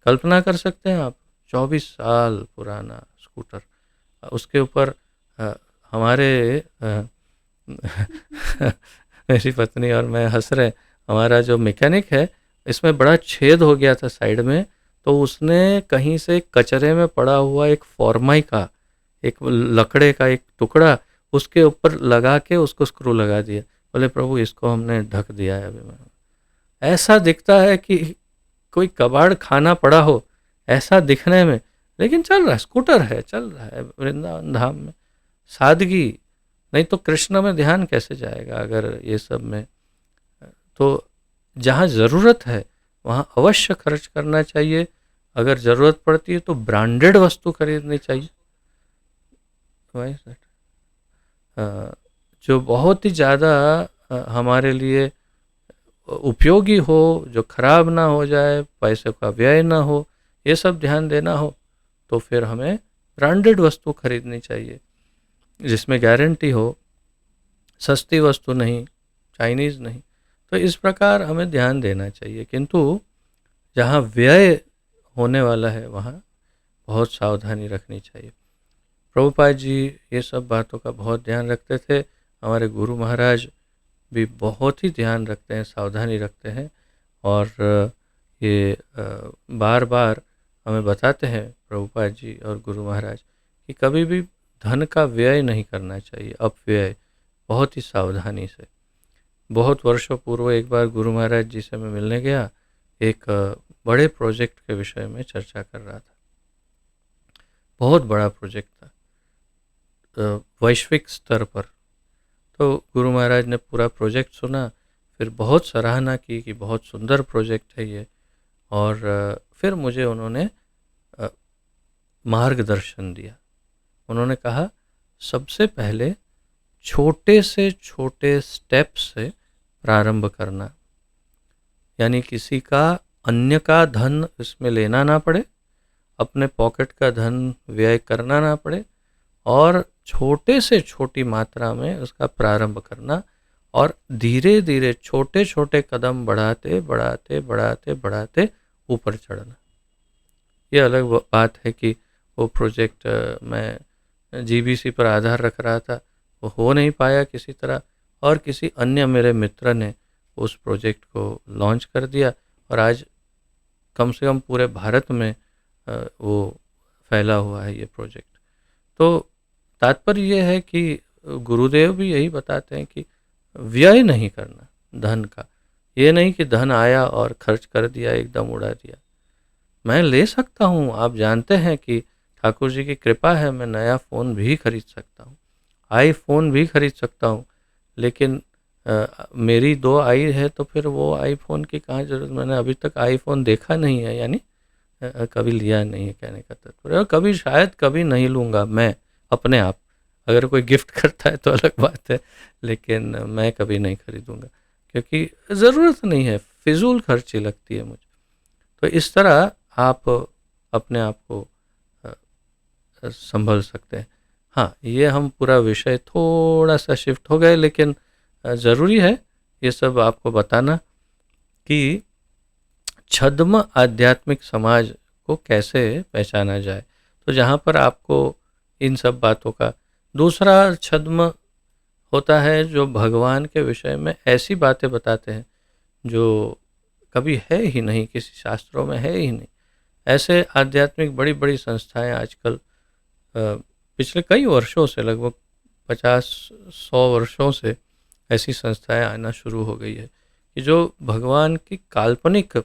कल्पना कर सकते हैं आप, 24 साल पुराना स्कूटर, उसके ऊपर अ, हमारे मेरी पत्नी और मैं हंस रहे, हमारा जो मैकेनिक है, इसमें बड़ा छेद हो गया था साइड में, तो उसने कहीं से कचरे में पड़ा हुआ एक फॉर्माई का, एक लकड़े का एक टुकड़ा उसके ऊपर लगा के उसको स्क्रू लगा दिया। बोले प्रभु इसको हमने ढक दिया है अभी। मैं, ऐसा दिखता है कि कोई कबाड़ खाना पड़ा हो, ऐसा दिखने में, लेकिन चल रहा है, स्कूटर है, चल रहा है वृंदावन धाम में। सादगी, नहीं तो कृष्ण में ध्यान कैसे जाएगा अगर ये सब में। तो जहाँ ज़रूरत है वहाँ अवश्य खर्च करना चाहिए, अगर ज़रूरत पड़ती है तो ब्रांडेड वस्तु खरीदनी चाहिए। Why is that? जो बहुत ही ज़्यादा हमारे लिए उपयोगी हो, जो खराब ना हो जाए, पैसे का व्यय ना हो, ये सब ध्यान देना हो, तो फिर हमें ब्रांडेड वस्तु खरीदनी चाहिए जिसमें गारंटी हो, सस्ती वस्तु नहीं, चाइनीज़ नहीं। तो इस प्रकार हमें ध्यान देना चाहिए, किंतु जहाँ व्यय होने वाला है वहाँ बहुत सावधानी रखनी चाहिए। प्रभुपाद जी ये सब बातों का बहुत ध्यान रखते थे, हमारे गुरु महाराज भी बहुत ही ध्यान रखते हैं, सावधानी रखते हैं, और ये बार बार हमें बताते हैं प्रभुपाद जी और गुरु महाराज कि कभी भी धन का व्यय नहीं करना चाहिए, अपव्यय, बहुत ही सावधानी से। बहुत वर्षों पूर्व एक बार गुरु महाराज जी से मैं मिलने गया, एक बड़े प्रोजेक्ट के विषय में चर्चा कर रहा था, बहुत बड़ा प्रोजेक्ट था वैश्विक स्तर पर। तो गुरु महाराज ने पूरा प्रोजेक्ट सुना, फिर बहुत सराहना की कि बहुत सुंदर प्रोजेक्ट है ये, और फिर मुझे उन्होंने मार्गदर्शन दिया। उन्होंने कहा सबसे पहले छोटे से छोटे स्टेप से प्रारंभ करना, यानी किसी का, अन्य का धन इसमें लेना ना पड़े, अपने पॉकेट का धन व्यय करना ना पड़े और छोटे से छोटी मात्रा में उसका प्रारंभ करना और धीरे धीरे छोटे छोटे कदम बढ़ाते बढ़ाते बढ़ाते बढ़ाते ऊपर चढ़ना। ये अलग बात है कि वो प्रोजेक्ट मैं जीबीसी पर आधार रख रहा था, वो हो नहीं पाया किसी तरह, और किसी अन्य मेरे मित्र ने उस प्रोजेक्ट को लॉन्च कर दिया और आज कम से कम पूरे भारत में वो फैला हुआ है ये प्रोजेक्ट। तो तात्पर्य ये है कि गुरुदेव भी यही बताते हैं कि व्यय नहीं करना धन का। ये नहीं कि धन आया और खर्च कर दिया, एकदम उड़ा दिया। मैं ले सकता हूँ, आप जानते हैं कि ठाकुर जी की कृपा है, मैं नया फ़ोन भी खरीद सकता हूँ, आईफ़ोन भी खरीद सकता हूँ, लेकिन मेरी 2 आई है तो फिर वो आईफ़ोन की कहाँ ज़रूरत। मैंने अभी तक आईफ़ोन देखा नहीं है, यानी कभी लिया नहीं है कहने का तात्पर्य, और कभी शायद कभी नहीं लूँगा मैं अपने आप। अगर कोई गिफ्ट करता है तो अलग बात है, लेकिन मैं कभी नहीं खरीदूँगा क्योंकि ज़रूरत नहीं है, फिजूल खर्ची लगती है मुझे। तो इस तरह आप अपने आप को संभल सकते हैं। हाँ, ये हम पूरा विषय थोड़ा सा शिफ्ट हो गए, लेकिन ज़रूरी है ये सब आपको बताना कि छद्म आध्यात्मिक समाज को कैसे पहचाना जाए। तो जहाँ पर आपको इन सब बातों का, दूसरा छद्म होता है जो भगवान के विषय में ऐसी बातें बताते हैं जो कभी है ही नहीं, किसी शास्त्रों में है ही नहीं। ऐसे आध्यात्मिक बड़ी बड़ी संस्थाएं आजकल पिछले कई वर्षों से, लगभग 50-100 वर्षों से ऐसी संस्थाएं आना शुरू हो गई है कि जो भगवान की काल्पनिक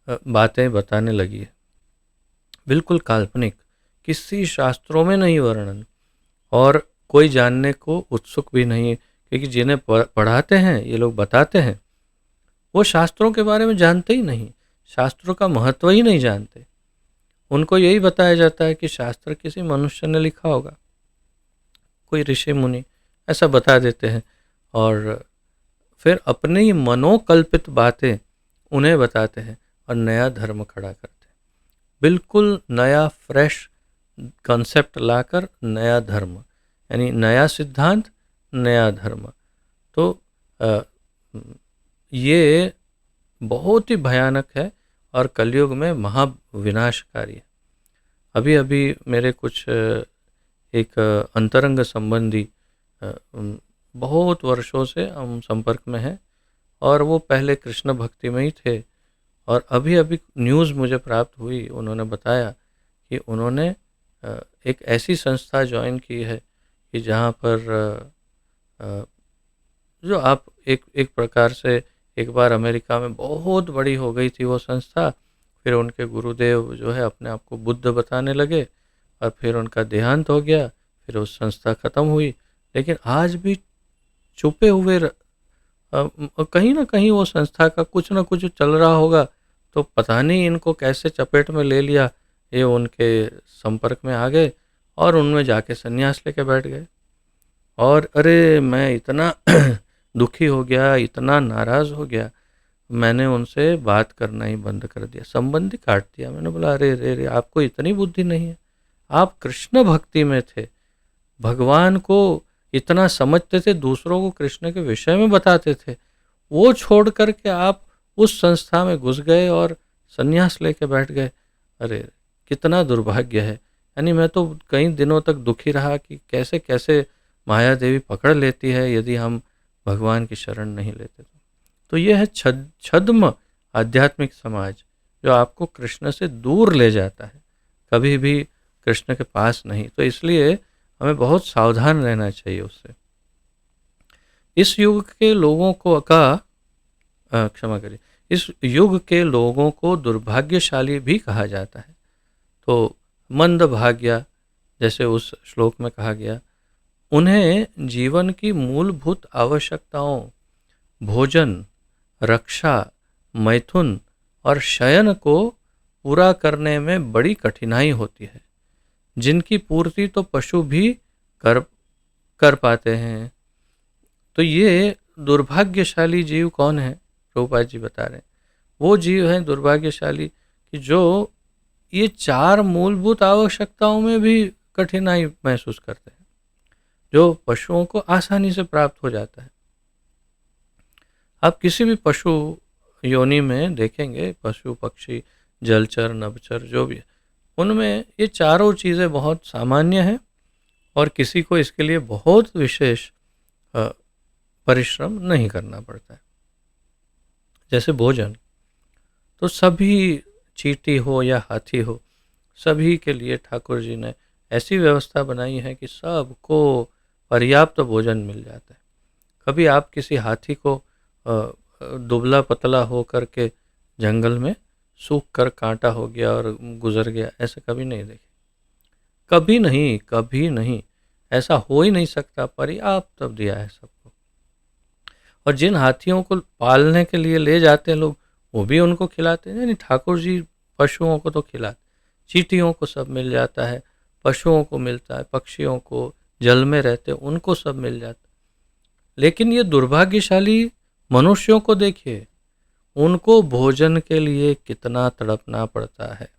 बातें बताने लगी है। बिल्कुल काल्पनिक, किसी शास्त्रों में नहीं वर्णन, और कोई जानने को उत्सुक भी नहीं, क्योंकि जिन्हें पढ़ाते हैं ये लोग बताते हैं वो शास्त्रों के बारे में जानते ही नहीं, शास्त्रों का महत्व ही नहीं जानते। उनको यही बताया जाता है कि शास्त्र किसी मनुष्य ने लिखा होगा, कोई ऋषि मुनि ऐसा बता देते हैं, और फिर अपनी ही मनोकल्पित बातें उन्हें बताते हैं और नया धर्म खड़ा करते हैं। बिल्कुल नया फ्रेश कॉन्सेप्ट लाकर नया धर्म, यानी नया सिद्धांत, नया धर्म। तो ये बहुत ही भयानक है और कलयुग में महाविनाशकारी है। अभी अभी मेरे कुछ एक अंतरंग संबंधी बहुत वर्षों से हम संपर्क में हैं, और वो पहले कृष्ण भक्ति में ही थे, और अभी अभी न्यूज़ मुझे प्राप्त हुई, उन्होंने बताया कि उन्होंने एक ऐसी संस्था ज्वाइन की है कि जहाँ पर जो आप एक प्रकार से, एक बार अमेरिका में बहुत बड़ी हो गई थी वो संस्था, फिर उनके गुरुदेव जो है अपने आप को बुद्ध बताने लगे और फिर उनका देहांत हो गया, फिर वो संस्था ख़त्म हुई। लेकिन आज भी छुपे हुए कहीं ना कहीं वो संस्था का कुछ ना कुछ चल रहा होगा, तो पता नहीं इनको कैसे चपेट में ले लिया, ये उनके संपर्क में आ गए और उनमें जाके संन्यास लेके बैठ गए। और अरे मैं इतना दुखी हो गया, इतना नाराज़ हो गया, मैंने उनसे बात करना ही बंद कर दिया, संबंध ही काट दिया। मैंने बोला अरे रे रे, आपको इतनी बुद्धि नहीं है, आप कृष्ण भक्ति में थे, भगवान को इतना समझते थे, दूसरों को कृष्ण के विषय में बताते थे, वो छोड़ करके आप उस संस्था में घुस गए और संन्यास लेके बैठ गए। अरे कितना दुर्भाग्य है। यानी मैं तो कई दिनों तक दुखी रहा कि कैसे कैसे माया देवी पकड़ लेती है यदि हम भगवान की शरण नहीं लेते। तो ये है छद्म आध्यात्मिक समाज, जो आपको कृष्ण से दूर ले जाता है, कभी भी कृष्ण के पास नहीं। तो इसलिए हमें बहुत सावधान रहना चाहिए उससे। इस युग के लोगों को क्षमा करिए, इस युग के लोगों को दुर्भाग्यशाली भी कहा जाता है। तो मंदभाग्य, जैसे उस श्लोक में कहा गया, उन्हें जीवन की मूलभूत आवश्यकताओं, भोजन, रक्षा, मैथुन और शयन को पूरा करने में बड़ी कठिनाई होती है, जिनकी पूर्ति तो पशु भी कर पाते हैं। तो ये दुर्भाग्यशाली जीव कौन है? प्रभुपाद जी बता रहे हैं, वो जीव है दुर्भाग्यशाली कि जो ये 4 मूलभूत आवश्यकताओं में भी कठिनाई महसूस करते हैं, जो पशुओं को आसानी से प्राप्त हो जाता है। आप किसी भी पशु योनि में देखेंगे, पशु पक्षी जलचर नभचर जो भी है, उनमें ये चारों चीज़ें बहुत सामान्य हैं और किसी को इसके लिए बहुत विशेष अ, परिश्रम नहीं करना पड़ता है। जैसे भोजन, तो सभी, चींटी हो या हाथी हो, सभी के लिए ठाकुर जी ने ऐसी व्यवस्था बनाई है कि सबको पर्याप्त भोजन मिल जाता है। कभी आप किसी हाथी को दुबला पतला हो करके जंगल में सूख कर कांटा हो गया और गुजर गया, ऐसा कभी नहीं देखे। कभी नहीं, कभी नहीं, ऐसा हो ही नहीं सकता। पर्याप्त दिया है सबको। और जिन हाथियों को पालने के लिए ले जाते हैं लोग, वो भी उनको खिलाते हैं। यानी ठाकुर जी पशुओं को तो खिलाते, चींटियों को सब मिल जाता है, पशुओं को मिलता है, पक्षियों को, जल में रहते उनको सब मिल जाता है। लेकिन ये दुर्भाग्यशाली मनुष्यों को देखिए, उनको भोजन के लिए कितना तड़पना पड़ता है।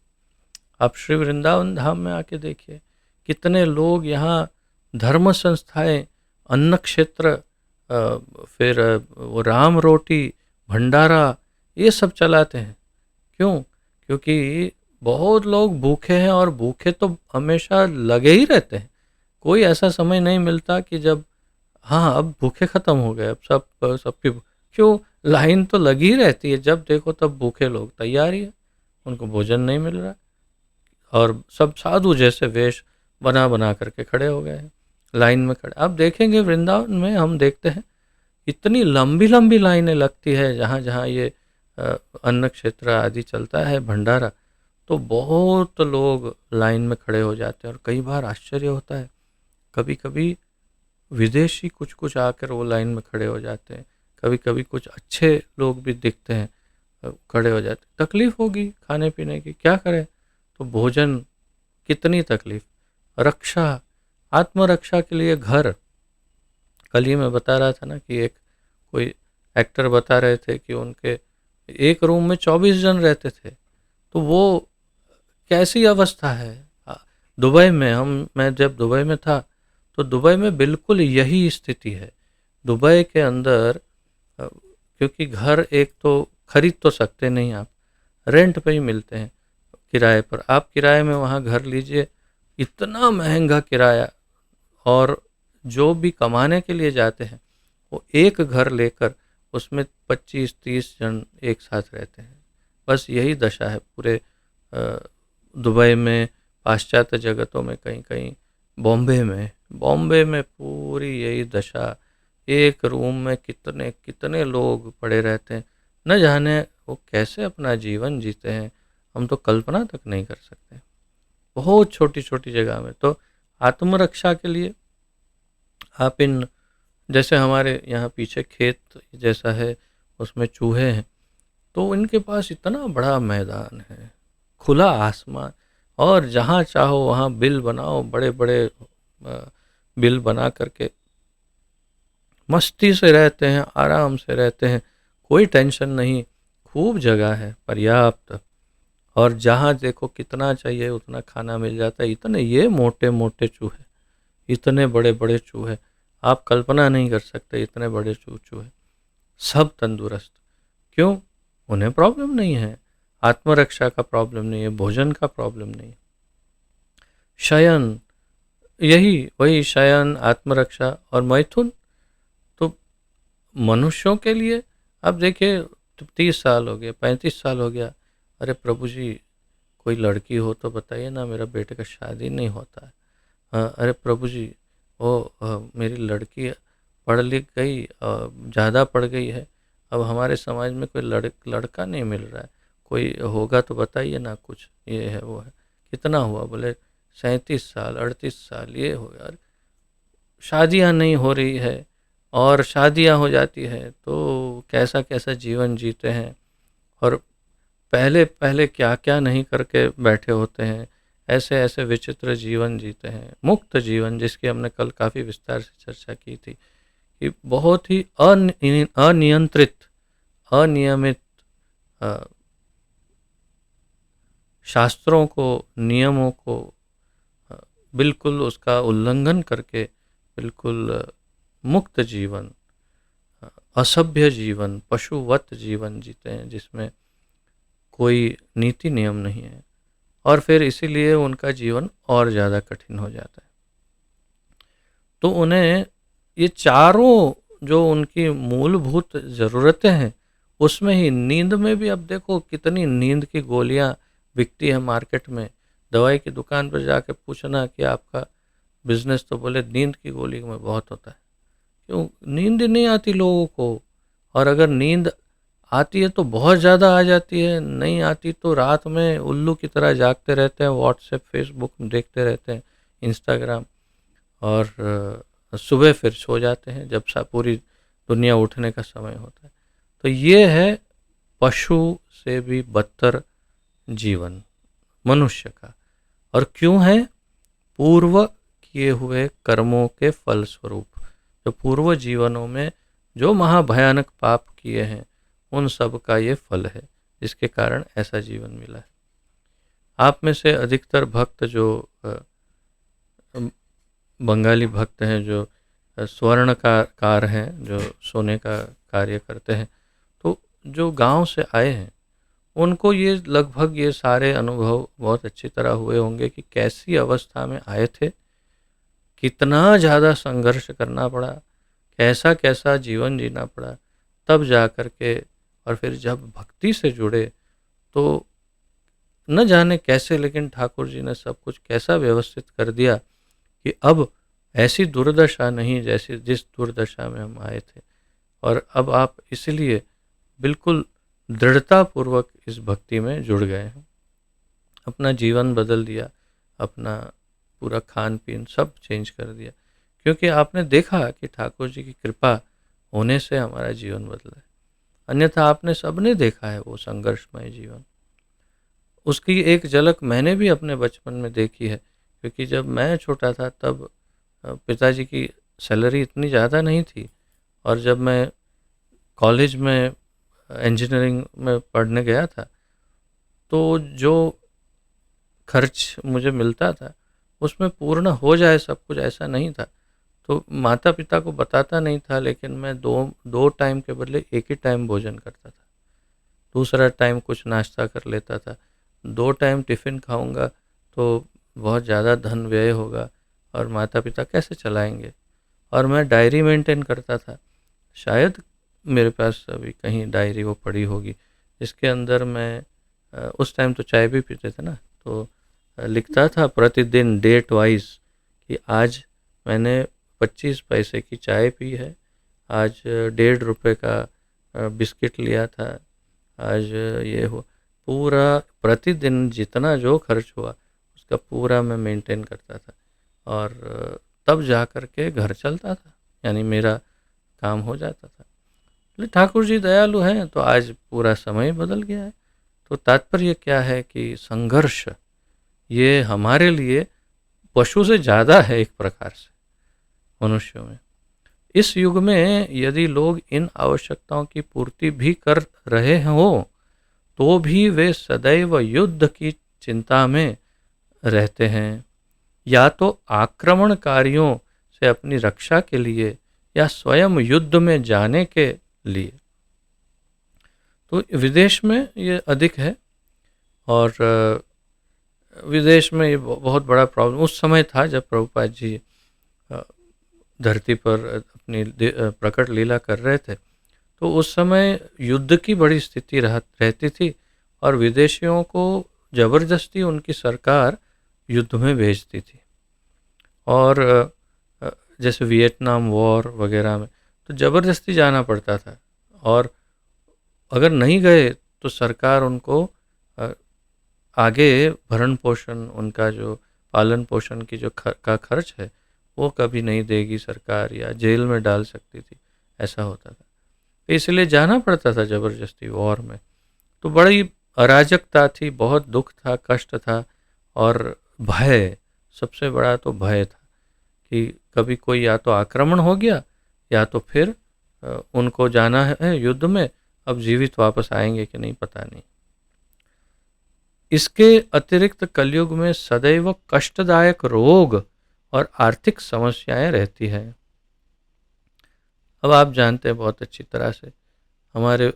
आप श्री वृंदावन धाम में आके देखिए, कितने लोग यहाँ धर्म संस्थाएं, अन्न क्षेत्र, फिर वो राम रोटी, भंडारा, ये सब चलाते हैं। क्यों? क्योंकि बहुत लोग भूखे हैं और भूखे तो हमेशा लगे ही रहते हैं। कोई ऐसा समय नहीं मिलता कि जब हाँ अब भूखे ख़त्म हो गए, अब सबकी क्यों, लाइन तो लगी ही रहती है। जब देखो तब भूखे लोग तैयार ही है, उनको भोजन नहीं मिल रहा और सब साधु जैसे वेश बना बना करके खड़े हो गए हैं लाइन में खड़े। अब देखेंगे वृंदावन में, हम देखते हैं इतनी लंबी लंबी लाइनें लगती है जहाँ जहाँ ये अन्न क्षेत्र आदि चलता है, भंडारा, तो बहुत लोग लाइन में खड़े हो जाते हैं। और कई बार आश्चर्य होता है, कभी कभी विदेशी कुछ कुछ आकर वो लाइन में खड़े हो जाते हैं, कभी कभी कुछ अच्छे लोग भी दिखते हैं, खड़े हो जाते हैं। तकलीफ होगी खाने पीने की, क्या करें। तो भोजन, कितनी तकलीफ, रक्षा, आत्मरक्षा के लिए घर। कल ही मैं बता रहा था ना कि एक कोई एक्टर बता रहे थे कि उनके एक रूम में 24 जन रहते थे, तो वो कैसी अवस्था है। दुबई में मैं जब दुबई में था, तो दुबई में बिल्कुल यही स्थिति है। दुबई के अंदर क्योंकि घर एक तो खरीद तो सकते नहीं आप, रेंट पे ही मिलते हैं, किराए पर। आप किराए में वहाँ घर लीजिए, इतना महंगा किराया। और जो भी कमाने के लिए जाते हैं, वो एक घर लेकर उसमें 25-30 जन एक साथ रहते हैं। बस यही दशा है पूरे दुबई में, पाश्चात्य जगतों में, कहीं कहीं बॉम्बे में पूरी यही दशा। एक रूम में कितने कितने लोग पड़े रहते हैं, न जाने वो कैसे अपना जीवन जीते हैं, हम तो कल्पना तक नहीं कर सकते। बहुत छोटी छोटी जगह में। तो आत्मरक्षा के लिए आप इन, जैसे हमारे यहाँ पीछे खेत जैसा है, उसमें चूहे हैं, तो इनके पास इतना बड़ा मैदान है, खुला आसमान, और जहाँ चाहो वहाँ बिल बनाओ, बड़े बड़े बिल बना करके मस्ती से रहते हैं, आराम से रहते हैं, कोई टेंशन नहीं। खूब जगह है, पर्याप्त। और जहाँ देखो कितना चाहिए उतना खाना मिल जाता है। इतने ये मोटे मोटे चूहे, इतने बड़े बड़े चूहे, आप कल्पना नहीं कर सकते, इतने बड़े चूहे, सब तंदुरुस्त। क्यों? उन्हें प्रॉब्लम नहीं है, आत्मरक्षा का प्रॉब्लम नहीं है, भोजन का प्रॉब्लम नहीं। शयन, यही वही शयन, आत्मरक्षा और मैथुन। तो मनुष्यों के लिए अब देखिए, 30 साल हो गए, 35 साल हो गया, अरे प्रभु जी कोई लड़की हो तो बताइए ना, मेरा बेटे का शादी नहीं होता है। अरे प्रभु जी, मेरी लड़की पढ़ लिख गई, ज़्यादा पढ़ गई है, अब हमारे समाज में कोई लड़का नहीं मिल रहा है, कोई होगा तो बताइए ना कुछ, ये है वो है। कितना हुआ? बोले 37 साल, 38 साल, ये हो गया। शादियां नहीं हो रही है, और शादियां हो जाती है तो कैसा कैसा जीवन जीते हैं, और पहले पहले क्या क्या नहीं करके बैठे होते हैं, ऐसे ऐसे विचित्र जीवन जीते हैं, मुक्त जीवन, जिसकी हमने कल काफ़ी विस्तार से चर्चा की थी कि बहुत ही अनियंत्रित, अनियमित शास्त्रों को, नियमों को अ, बिल्कुल उसका उल्लंघन करके बिल्कुल मुक्त जीवन, असभ्य जीवन, पशुवत जीवन जीते हैं, जिसमें कोई नीति नियम नहीं है, और फिर इसीलिए उनका जीवन और ज़्यादा कठिन हो जाता है। तो उन्हें ये चारों जो उनकी मूलभूत ज़रूरतें हैं, उसमें ही नींद में भी, अब देखो कितनी नींद की गोलियां बिकती है मार्केट में। दवाई की दुकान पर जाके पूछना कि आपका बिजनेस, तो बोले नींद की गोली में बहुत होता है। क्यों? नींद नहीं आती लोगों को, और अगर नींद आती है तो बहुत ज़्यादा आ जाती है, नहीं आती तो रात में उल्लू की तरह जागते रहते हैं, व्हाट्सएप फेसबुक देखते रहते हैं, इंस्टाग्राम, और सुबह फिर सो जाते हैं जब पूरी दुनिया उठने का समय होता है। तो ये है पशु से भी बदतर जीवन मनुष्य का। और क्यों है? पूर्व किए हुए कर्मों के फल स्वरूप, जो पूर्व जीवनों में जो महाभयानक पाप किए हैं, उन सब का ये फल है, जिसके कारण ऐसा जीवन मिला है। आप में से अधिकतर भक्त जो बंगाली भक्त हैं, जो स्वर्णकार हैं, जो सोने का कार्य करते हैं, तो जो गांव से आए हैं, उनको ये लगभग ये सारे अनुभव बहुत अच्छी तरह हुए होंगे कि कैसी अवस्था में आए थे, कितना ज़्यादा संघर्ष करना पड़ा, कैसा कैसा जीवन जीना पड़ा, तब जा कर के, और फिर जब भक्ति से जुड़े तो न जाने कैसे, लेकिन ठाकुर जी ने सब कुछ कैसा व्यवस्थित कर दिया कि अब ऐसी दुर्दशा नहीं जैसी जिस दुर्दशा में हम आए थे। और अब आप इसलिए बिल्कुल दृढ़ता पूर्वक इस भक्ति में जुड़ गए हैं, अपना जीवन बदल दिया, अपना पूरा खान पीन सब चेंज कर दिया, क्योंकि आपने देखा कि ठाकुर जी की कृपा होने से हमारा जीवन बदला है। अन्यथा आपने सबने देखा है वो संघर्षमय जीवन। उसकी एक झलक मैंने भी अपने बचपन में देखी है, क्योंकि जब मैं छोटा था तब पिताजी की सैलरी इतनी ज़्यादा नहीं थी, और जब मैं कॉलेज में इंजीनियरिंग में पढ़ने गया था, तो जो खर्च मुझे मिलता था उसमें पूर्ण हो जाए सब कुछ, ऐसा नहीं था। तो माता पिता को बताता नहीं था, लेकिन मैं दो दो टाइम के बदले एक ही टाइम भोजन करता था, दूसरा टाइम कुछ नाश्ता कर लेता था। 2 टाइम टिफ़िन खाऊंगा तो बहुत ज़्यादा धन व्यय होगा, और माता पिता कैसे चलाएंगे। और मैं डायरी मेंटेन करता था, शायद मेरे पास अभी कहीं डायरी वो पड़ी होगी, जिसके अंदर मैं उस टाइम तो चाय भी पीते थे ना, तो लिखता था प्रतिदिन डेट वाइज कि आज मैंने 25 पैसे की चाय पी है, आज 1.5 रुपये का बिस्किट लिया था, आज ये हो, पूरा प्रतिदिन जितना जो खर्च हुआ उसका पूरा मैं मेंटेन करता था, और तब जा कर के घर चलता था, यानी मेरा काम हो जाता था। तो ठाकुर जी दयालु हैं, तो आज पूरा समय बदल गया है। तो तात्पर्य क्या है कि संघर्ष ये हमारे लिए पशु से ज़्यादा है एक प्रकार से मनुष्यों में। इस युग में यदि लोग इन आवश्यकताओं की पूर्ति भी कर रहे हों, तो भी वे सदैव युद्ध की चिंता में रहते हैं, या तो आक्रमणकारियों से अपनी रक्षा के लिए या स्वयं युद्ध में जाने के लिए। तो विदेश में ये अधिक है, और विदेश में ये बहुत बड़ा प्रॉब्लम उस समय था जब प्रभुपाद जी धरती पर अपनी प्रकट लीला कर रहे थे। तो उस समय युद्ध की बड़ी स्थिति रहती थी, और विदेशियों को ज़बरदस्ती उनकी सरकार युद्ध में भेजती थी। और जैसे वियतनाम वॉर वगैरह में तो ज़बरदस्ती जाना पड़ता था, और अगर नहीं गए तो सरकार उनको आगे भरण पोषण, उनका जो पालन पोषण की जो का खर्च है वो कभी नहीं देगी सरकार, या जेल में डाल सकती थी, ऐसा होता था। तो इसलिए जाना पड़ता था ज़बरदस्ती वॉर में। तो बड़ी अराजकता थी, बहुत दुख था, कष्ट था, और भय, सबसे बड़ा तो भय था कि कभी कोई या तो आक्रमण हो गया, या तो फिर उनको जाना है युद्ध में, अब जीवित वापस आएंगे कि नहीं पता नहीं। इसके अतिरिक्त कलयुग में सदैव कष्टदायक रोग और आर्थिक समस्याएं रहती हैं। अब आप जानते हैं बहुत अच्छी तरह से हमारे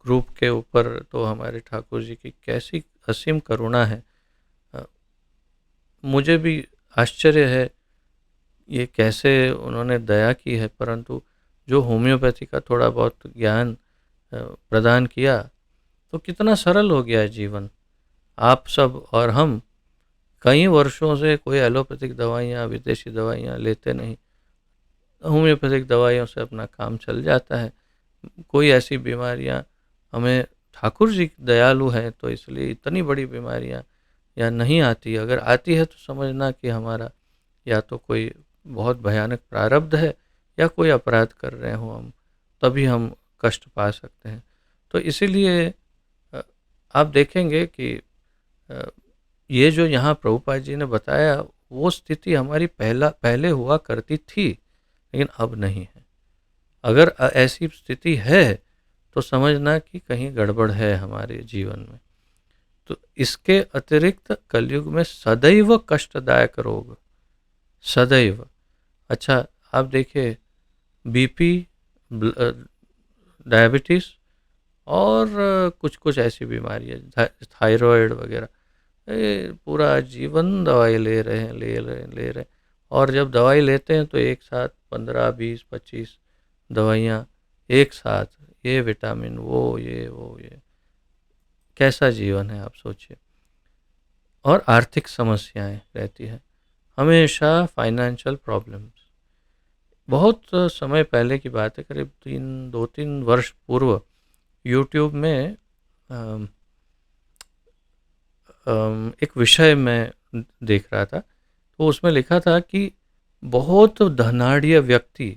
ग्रुप के ऊपर तो हमारे ठाकुर जी की कैसी असीम करुणा है। अ, मुझे भी आश्चर्य है ये कैसे उन्होंने दया की है, परंतु जो होम्योपैथी का थोड़ा बहुत ज्ञान प्रदान किया तो कितना सरल हो गया है जीवन। आप सब और हम कई वर्षों से कोई एलोपैथिक दवाइयाँ विदेशी दवाइयाँ लेते नहीं, होम्योपैथिक दवाइयों से अपना काम चल जाता है। कोई ऐसी बीमारियाँ हमें, ठाकुर जी दयालु हैं तो इसलिए इतनी बड़ी बीमारियाँ या नहीं आती, अगर आती है तो समझना कि हमारा या तो कोई बहुत भयानक प्रारब्ध है या कोई अपराध कर रहे हो हम, तभी हम कष्ट पा सकते हैं। तो इसीलिए आप देखेंगे कि ये जो यहाँ प्रभुपाद जी ने बताया वो स्थिति हमारी पहले हुआ करती थी, लेकिन अब नहीं है। अगर ऐसी स्थिति है तो समझना कि कहीं गड़बड़ है हमारे जीवन में। तो इसके अतिरिक्त कलयुग में सदैव कष्टदायक रोग, सदैव। अच्छा आप देखिए बीपी, डायबिटीज़ और कुछ कुछ ऐसी बीमारियाँ, थायराइड वगैरह, ये पूरा जीवन दवाई ले रहे हैं, ले रहे हैं। और जब दवाई लेते हैं तो एक साथ 15, 20, 25 दवाइयाँ एक साथ, ये विटामिन, वो ये कैसा जीवन है आप सोचिए। और आर्थिक समस्याएं रहती हैं, हमेशा फाइनेंशियल प्रॉब्लम्स। बहुत समय पहले की बात है, करीब 2-3 वर्ष पूर्व यूट्यूब में एक विषय में देख रहा था, तो उसमें लिखा था कि बहुत धनाढ़ व्यक्ति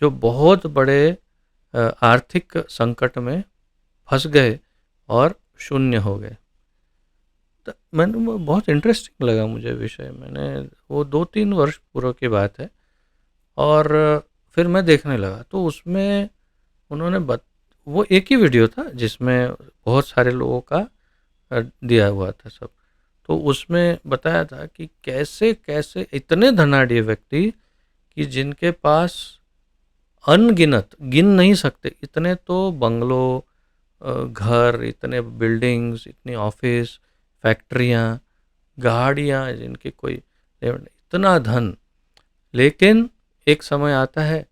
जो बहुत बड़े आर्थिक संकट में फंस गए और शून्य हो गए। तो मैंने बहुत इंटरेस्टिंग लगा मुझे विषय, मैंने वो 2-3 वर्ष पूर्व की बात है। और फिर मैं देखने लगा तो उसमें उन्होंने वो एक ही वीडियो था जिसमें बहुत सारे लोगों का दिया हुआ था सब। तो उसमें बताया था कि कैसे कैसे इतने धनाढ़ व्यक्ति कि जिनके पास अनगिनत, गिन नहीं सकते इतने तो बंगलो, घर, इतने बिल्डिंग्स, इतनी ऑफिस, फैक्ट्रियाँ, गाड़ियाँ, जिनके कोई इतना धन, लेकिन एक समय आता है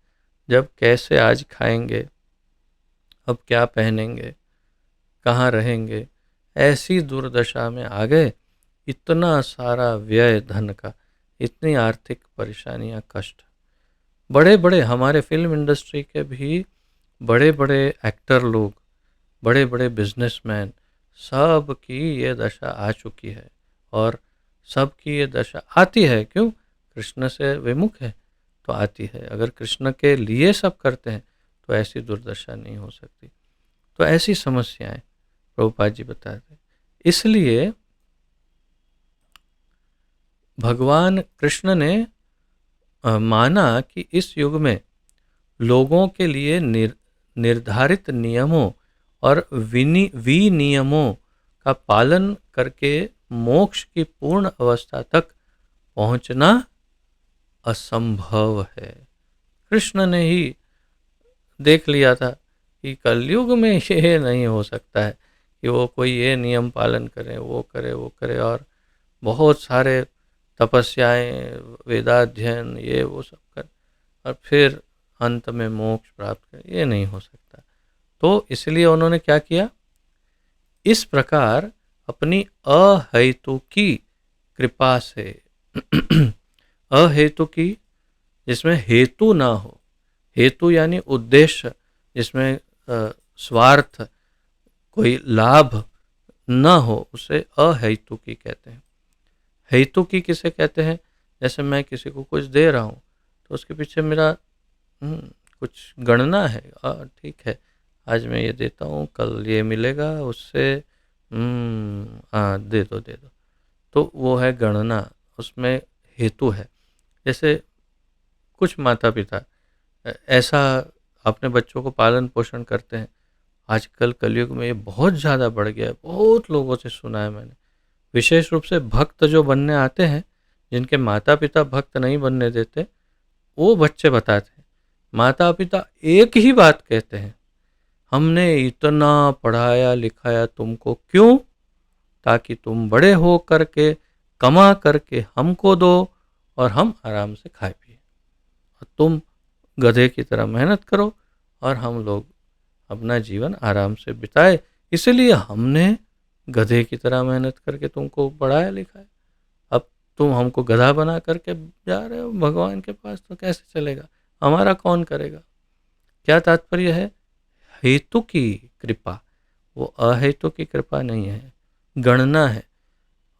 जब कैसे आज खाएंगे, अब क्या पहनेंगे, कहाँ रहेंगे, ऐसी दुर्दशा में आ गए। इतना सारा व्यय धन का, इतनी आर्थिक परेशानियां, कष्ट। बड़े बड़े हमारे फिल्म इंडस्ट्री के भी बड़े बड़े एक्टर लोग, बड़े बड़े बिजनेसमैन, सब की ये दशा आ चुकी है। और सब की ये दशा आती है क्यों? कृष्ण से विमुख है तो आती है। अगर कृष्ण के लिए सब करते हैं तो ऐसी दुर्दशा नहीं हो सकती। तो ऐसी समस्याएं प्रभुपाद जी बताते हैं। इसलिए भगवान कृष्ण ने माना कि इस युग में लोगों के लिए निर्धारित नियमों और विनियमों का पालन करके मोक्ष की पूर्ण अवस्था तक पहुंचना असंभव है। कृष्ण ने ही देख लिया था कि कलयुग में ये नहीं हो सकता है कि वो कोई ये नियम पालन करे, वो करे और बहुत सारे तपस्याएं, वेदाध्ययन, ये वो सब कर और फिर अंत में मोक्ष प्राप्त करे, ये नहीं हो सकता। तो इसलिए उन्होंने क्या किया, इस प्रकार अपनी अहेतुकी कृपा से अहेतुकी जिसमें हेतु ना हो, हेतु यानी उद्देश्य, जिसमें स्वार्थ, कोई लाभ न हो, उसे अहेतुकी कहते हैं। हेतुकी किसे कहते हैं? जैसे मैं किसी को कुछ दे रहा हूँ तो उसके पीछे मेरा कुछ गणना है, ठीक है आज मैं ये देता हूँ, कल ये मिलेगा उससे, हाँ दे दो। तो वो है गणना, उसमें हेतु है। जैसे कुछ माता पिता ऐसा अपने बच्चों को पालन पोषण करते हैं आजकल कलयुग में ये बहुत ज़्यादा बढ़ गया है, बहुत लोगों से सुना है मैंने। विशेष रूप से भक्त जो बनने आते हैं, जिनके माता पिता भक्त नहीं बनने देते, वो बच्चे बताते हैं। माता पिता एक ही बात कहते हैं, हमने इतना पढ़ाया लिखाया तुमको क्यों? ताकि तुम बड़े हो करके कमा करके हमको दो और हम आराम से खाए पिए, और तुम गधे की तरह मेहनत करो और हम लोग अपना जीवन आराम से बिताए। इसलिए हमने गधे की तरह मेहनत करके तुमको पढ़ाया लिखाया। अब तुम हमको गधा बना करके जा रहे हो भगवान के पास, तो कैसे चलेगा? हमारा कौन करेगा? क्या तात्पर्य है? हेतु की कृपा, वो अहेतु की कृपा नहीं है, गणना है।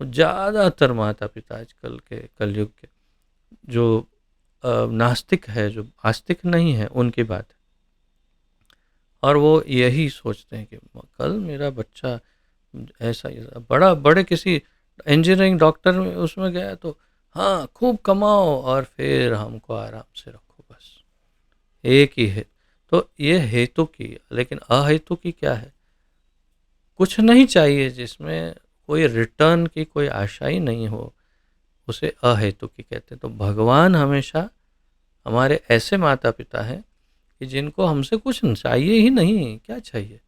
ज़्यादातर माता पिता आजकल के कलयुग के जो नास्तिक है, जो आस्तिक नहीं है, उनकी बात है। और वो यही सोचते हैं कि कल मेरा बच्चा ऐसा बड़ा बड़े किसी इंजीनियरिंग डॉक्टर में उसमें गया तो हाँ खूब कमाओ और फिर हमको आराम से रखो, बस एक ही है। तो ये हेतु की, लेकिन अहेतु की क्या है? कुछ नहीं चाहिए, जिसमें कोई रिटर्न की कोई आशा ही नहीं हो, उसे अहेतु की कहते हैं। तो भगवान हमेशा हमारे ऐसे माता पिता हैं कि जिनको हमसे कुछ चाहिए ही नहीं, क्या चाहिए,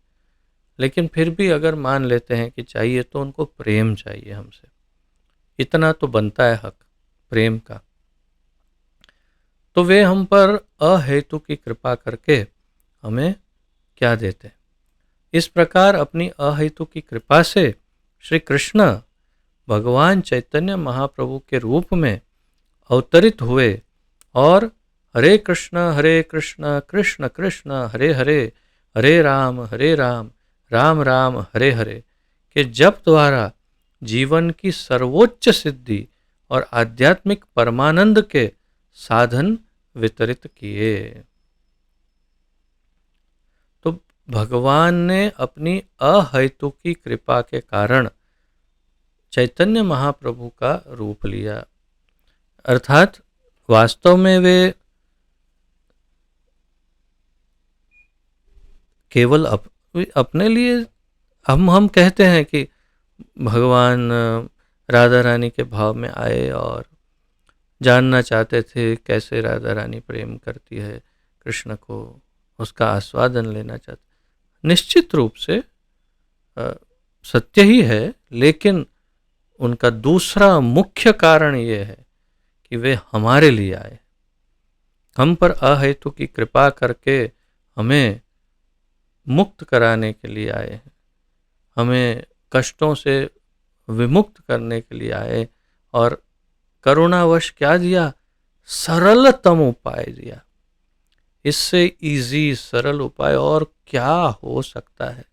लेकिन फिर भी अगर मान लेते हैं कि चाहिए तो उनको प्रेम चाहिए हमसे, इतना तो बनता है हक प्रेम का। तो वे हम पर अहेतु की कृपा करके हमें क्या देते हैं? इस प्रकार अपनी अहेतु की कृपा से श्री कृष्ण भगवान चैतन्य महाप्रभु के रूप में अवतरित हुए और हरे कृष्ण कृष्ण कृष्ण हरे हरे, हरे राम राम राम हरे हरे के जप द्वारा जीवन की सर्वोच्च सिद्धि और आध्यात्मिक परमानंद के साधन वितरित किए। तो भगवान ने अपनी अहेतुकी कृपा के कारण चैतन्य महाप्रभु का रूप लिया, अर्थात वास्तव में वे केवल अपने लिए, हम कहते हैं कि भगवान राधा रानी के भाव में आए और जानना चाहते थे कैसे राधा रानी प्रेम करती है कृष्ण को, उसका आस्वादन लेना चाहते। निश्चित रूप से सत्य ही है, लेकिन उनका दूसरा मुख्य कारण ये है कि वे हमारे लिए आए, हम पर अहेतु की कृपा करके हमें मुक्त कराने के लिए आए हैं, हमें कष्टों से विमुक्त करने के लिए आए। और करुणावश क्या दिया? सरलतम उपाय दिया। इससे इजी सरल उपाय और क्या हो सकता है?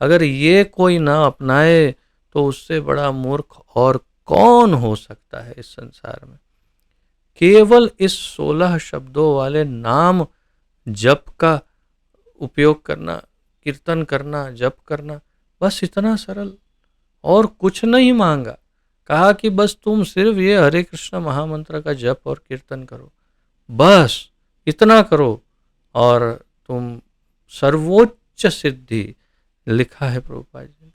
अगर ये कोई ना अपनाए तो उससे बड़ा मूर्ख और कौन हो सकता है इस संसार में? केवल इस 16 शब्दों वाले नाम जप का उपयोग करना, कीर्तन करना, जप करना, बस इतना सरल, और कुछ नहीं मांगा। कहा कि बस तुम सिर्फ ये हरे कृष्ण महामंत्र का जप और कीर्तन करो, बस इतना करो और तुम सर्वोच्च सिद्धि, लिखा है प्रभुपाद जी,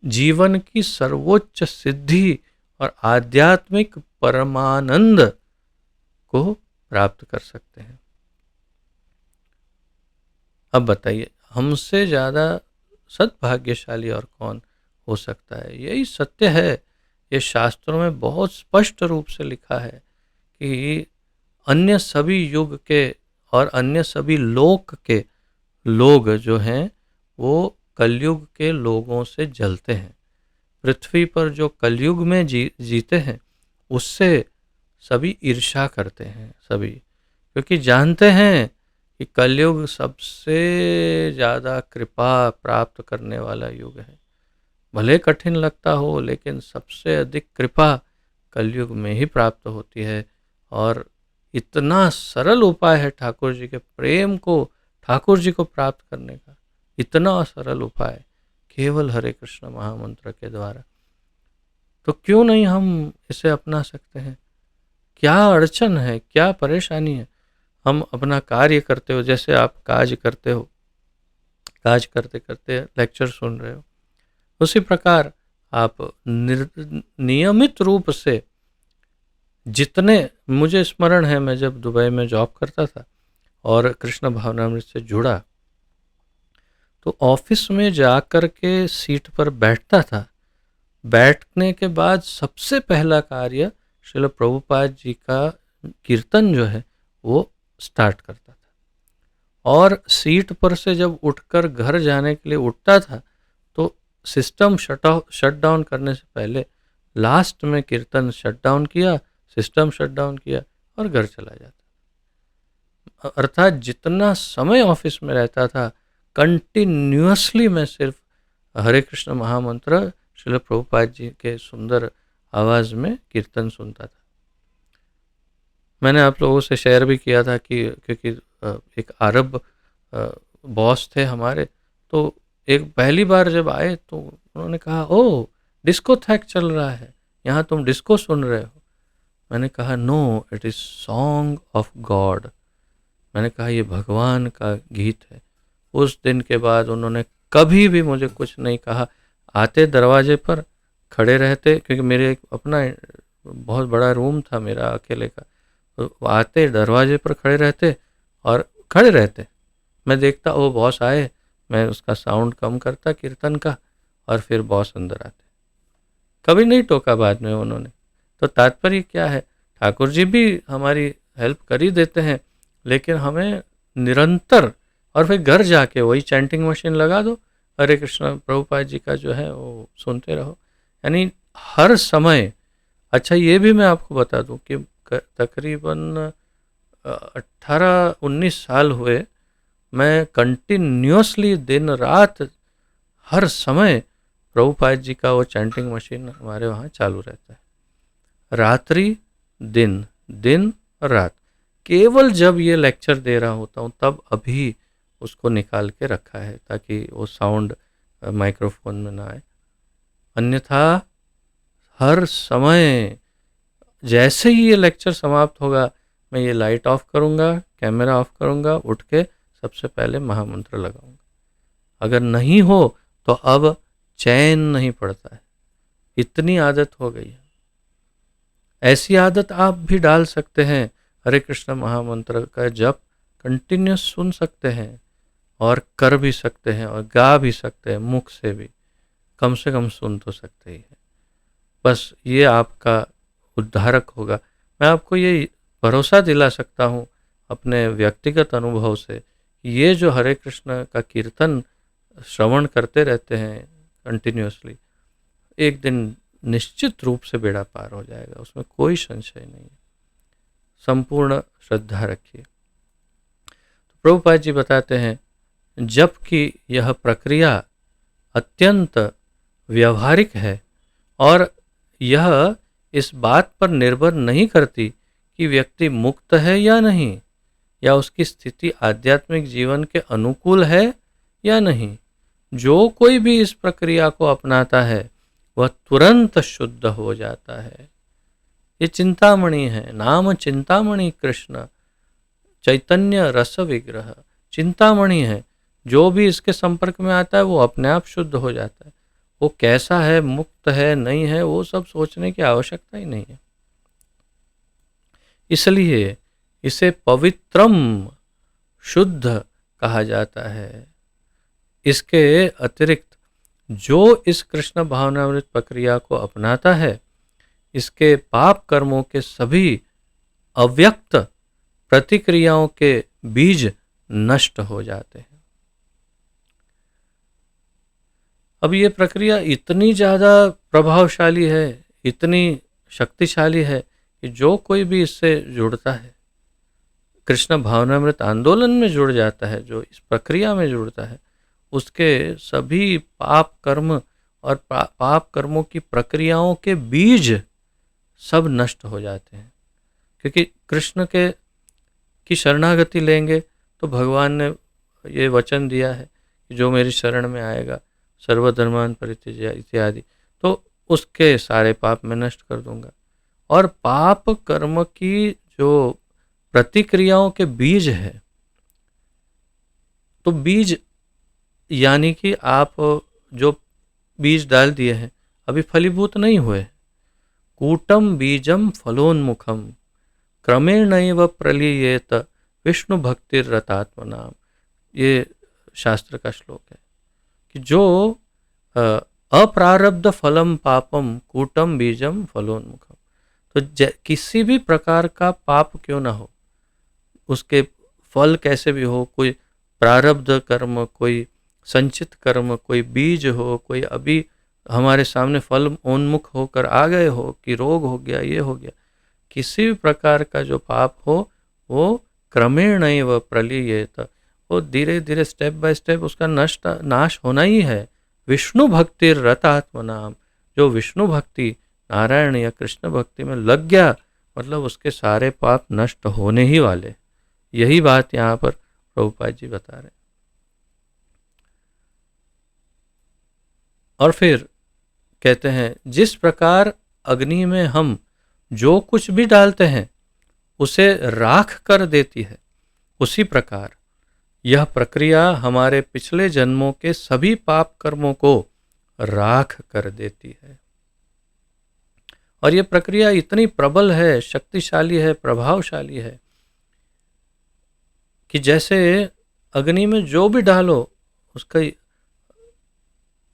जीवन की सर्वोच्च सिद्धि और आध्यात्मिक परमानंद को प्राप्त कर सकते हैं। अब बताइए, हमसे ज़्यादा सद्भाग्यशाली और कौन हो सकता है? यही सत्य है। ये शास्त्रों में बहुत स्पष्ट रूप से लिखा है कि अन्य सभी युग के और अन्य सभी लोक के लोग जो हैं वो कलयुग के लोगों से जलते हैं। पृथ्वी पर जो कलयुग में जीते हैं उससे सभी ईर्ष्या करते हैं सभी, क्योंकि जानते हैं कि कलयुग सबसे ज़्यादा कृपा प्राप्त करने वाला युग है। भले कठिन लगता हो, लेकिन सबसे अधिक कृपा कलयुग में ही प्राप्त होती है। और इतना सरल उपाय है ठाकुर जी के प्रेम को, ठाकुर जी को प्राप्त करने का, इतना सरल उपाय केवल हरे कृष्ण महामंत्र के द्वारा। तो क्यों नहीं हम इसे अपना सकते हैं? क्या अड़चन है, क्या परेशानी है? हम अपना कार्य करते हो, जैसे आप कार्य करते हो, काज करते करते लेक्चर सुन रहे हो। उसी प्रकार आप नियमित रूप से, जितने मुझे स्मरण है, मैं जब दुबई में जॉब करता था और कृष्ण भावनामृत से जुड़ा, तो ऑफिस में जाकर के सीट पर बैठता था। बैठने के बाद सबसे पहला कार्य श्रील प्रभुपाद जी का कीर्तन जो है वो स्टार्ट करता था। और सीट पर से जब उठकर घर जाने के लिए उठता था तो सिस्टम शट डाउन करने से पहले लास्ट में कीर्तन शट डाउन किया, सिस्टम शट डाउन किया और घर चला जाता। अर्थात जितना समय ऑफिस में रहता था, कंटिन्यूअसली मैं सिर्फ हरे कृष्ण महामंत्र श्रील प्रभुपाद जी के सुंदर आवाज़ में कीर्तन सुनता था। मैंने आप लोगों से शेयर भी किया था कि क्योंकि एक अरब बॉस थे हमारे, तो एक पहली बार जब आए तो उन्होंने कहा, ओह डिस्को थैक चल रहा है, यहाँ तुम डिस्को सुन रहे हो। मैंने कहा, no, it is song of God. मैंने कहा ये भगवान का गीत है। उस दिन के बाद उन्होंने कभी भी मुझे कुछ नहीं कहा। आते दरवाजे पर खड़े रहते, क्योंकि मेरे एक अपना बहुत बड़ा रूम था मेरा अकेले का, तो आते दरवाजे पर खड़े रहते और खड़े रहते। मैं देखता वो बॉस आए, मैं उसका साउंड कम करता कीर्तन का और फिर बॉस अंदर आते। कभी नहीं टोका बाद में उन्होंने। तो तात्पर्य क्या है, ठाकुर जी भी हमारी हेल्प कर ही देते हैं, लेकिन हमें निरंतर, और फिर घर जाके वही चैंटिंग मशीन लगा दो, हरे कृष्ण प्रभुपाद जी का जो है वो सुनते रहो। यानी हर समय। अच्छा ये भी मैं आपको बता दूं कि तकरीबन 18-19 साल हुए मैं कंटिन्यूअसली दिन रात हर समय प्रभुपाद जी का वो चैंटिंग मशीन हमारे वहाँ चालू रहता है, रात्रि दिन, दिन रात। केवल जब ये लेक्चर दे रहा होता हूँ तब अभी उसको निकाल के रखा है ताकि वो साउंड माइक्रोफोन में ना आए। अन्यथा हर समय जैसे ही ये लेक्चर समाप्त होगा मैं ये लाइट ऑफ करूँगा, कैमरा ऑफ करूँगा, उठ के सबसे पहले महामंत्र लगाऊंगा। अगर नहीं हो तो अब चैन नहीं पड़ता है, इतनी आदत हो गई है। ऐसी आदत आप भी डाल सकते हैं, हरे कृष्ण महामंत्र का जप कंटिन्यूस सुन सकते हैं और कर भी सकते हैं और गा भी सकते हैं, मुख से भी कम से कम सुन तो सकते ही हैं। बस ये आपका उद्धारक होगा। मैं आपको ये भरोसा दिला सकता हूँ अपने व्यक्तिगत अनुभव से, ये जो हरे कृष्ण का कीर्तन श्रवण करते रहते हैं कंटिन्यूअसली, एक दिन निश्चित रूप से बेड़ा पार हो जाएगा, उसमें कोई संशय नहीं है। संपूर्ण श्रद्धा रखिए। तो प्रभुपाद जी बताते हैं, जबकि यह प्रक्रिया अत्यंत व्यवहारिक है और यह इस बात पर निर्भर नहीं करती कि व्यक्ति मुक्त है या नहीं, या उसकी स्थिति आध्यात्मिक जीवन के अनुकूल है या नहीं। जो कोई भी इस प्रक्रिया को अपनाता है वह तुरंत शुद्ध हो जाता है। ये चिंतामणि है, नाम चिंतामणि कृष्ण चैतन्य रस विग्रह। चिंतामणि है, जो भी इसके संपर्क में आता है वो अपने आप शुद्ध हो जाता है। वो कैसा है, मुक्त है नहीं है, वो सब सोचने की आवश्यकता ही नहीं है। इसलिए इसे पवित्रम, शुद्ध कहा जाता है। इसके अतिरिक्त जो इस कृष्ण भावनामृत प्रक्रिया को अपनाता है, इसके पाप कर्मों के सभी अव्यक्त प्रतिक्रियाओं के बीज नष्ट हो जाते हैं। अब ये प्रक्रिया इतनी ज़्यादा प्रभावशाली है, इतनी शक्तिशाली है कि जो कोई भी इससे जुड़ता है, कृष्ण भावनामृत आंदोलन में जुड़ जाता है, जो इस प्रक्रिया में जुड़ता है, उसके सभी पाप कर्म और पाप कर्मों की प्रक्रियाओं के बीज सब नष्ट हो जाते हैं। क्योंकि कृष्ण की शरणागति लेंगे तो भगवान ने ये वचन दिया है कि जो मेरी शरण में आएगा सर्वधर्मान परित्यज्य इत्यादि, तो उसके सारे पाप मैं नष्ट कर दूंगा। और पाप कर्म की जो प्रतिक्रियाओं के बीज है, तो बीज यानी कि आप जो बीज डाल दिए हैं अभी फलीभूत नहीं हुए। कूटम बीजम फलोन्मुखम क्रमेणैव प्रलीयेत विष्णु भक्तिरतात्मनाम। ये शास्त्र का श्लोक है कि जो अ, अप्रारब्ध फलम पापम कूटम बीजम फलोन्मुखम। तो किसी भी प्रकार का पाप क्यों ना हो, उसके फल कैसे भी हो, कोई प्रारब्ध कर्म, कोई संचित कर्म, कोई बीज हो, कोई अभी हमारे सामने फल उन्मुख होकर आ गए हो कि रोग हो गया, ये हो गया, किसी भी प्रकार का जो पाप हो वो क्रमेण व प्रलीयेत, वो धीरे धीरे स्टेप बाय स्टेप उसका नाश होना ही है। विष्णु भक्ति रत आत्मनाम, जो विष्णु भक्ति नारायण या कृष्ण भक्ति में लग गया मतलब उसके सारे पाप नष्ट होने ही वाले। यही बात यहाँ पर प्रभुपाद जी बता रहे हैं। और फिर कहते हैं जिस प्रकार अग्नि में हम जो कुछ भी डालते हैं उसे राख कर देती है, उसी प्रकार यह प्रक्रिया हमारे पिछले जन्मों के सभी पाप कर्मों को राख कर देती है। और यह प्रक्रिया इतनी प्रबल है, शक्तिशाली है, प्रभावशाली है कि जैसे अग्नि में जो भी डालो उसका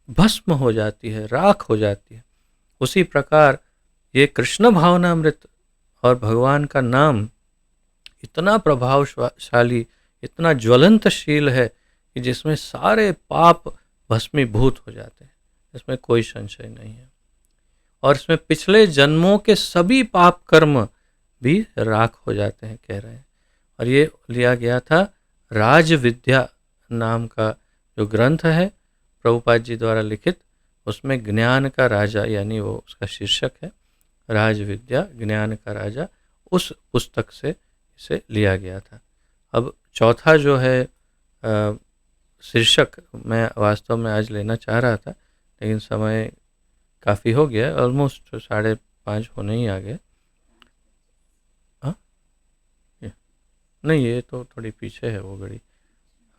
भस्म हो जाती है, राख हो जाती है। उसी प्रकार ये कृष्ण भावनामृत और भगवान का नाम इतना प्रभावशाली, इतना ज्वलंतशील है कि जिसमें सारे पाप भस्मीभूत हो जाते हैं, इसमें कोई संशय नहीं है। और इसमें पिछले जन्मों के सभी पाप कर्म भी राख हो जाते हैं, कह रहे हैं। और ये लिया गया था राज विद्या नाम का जो ग्रंथ है प्रभुपाद जी द्वारा लिखित, उसमें ज्ञान का राजा यानी वो उसका शीर्षक है राज विद्या ज्ञान का राजा, उस पुस्तक से इसे लिया गया था। अब चौथा जो है शीर्षक मैं वास्तव में आज लेना चाह रहा था, लेकिन समय काफ़ी हो गया, ऑलमोस्ट 5:30 होने ही आ गए। हाँ नहीं, ये तो थोड़ी पीछे है वो घड़ी।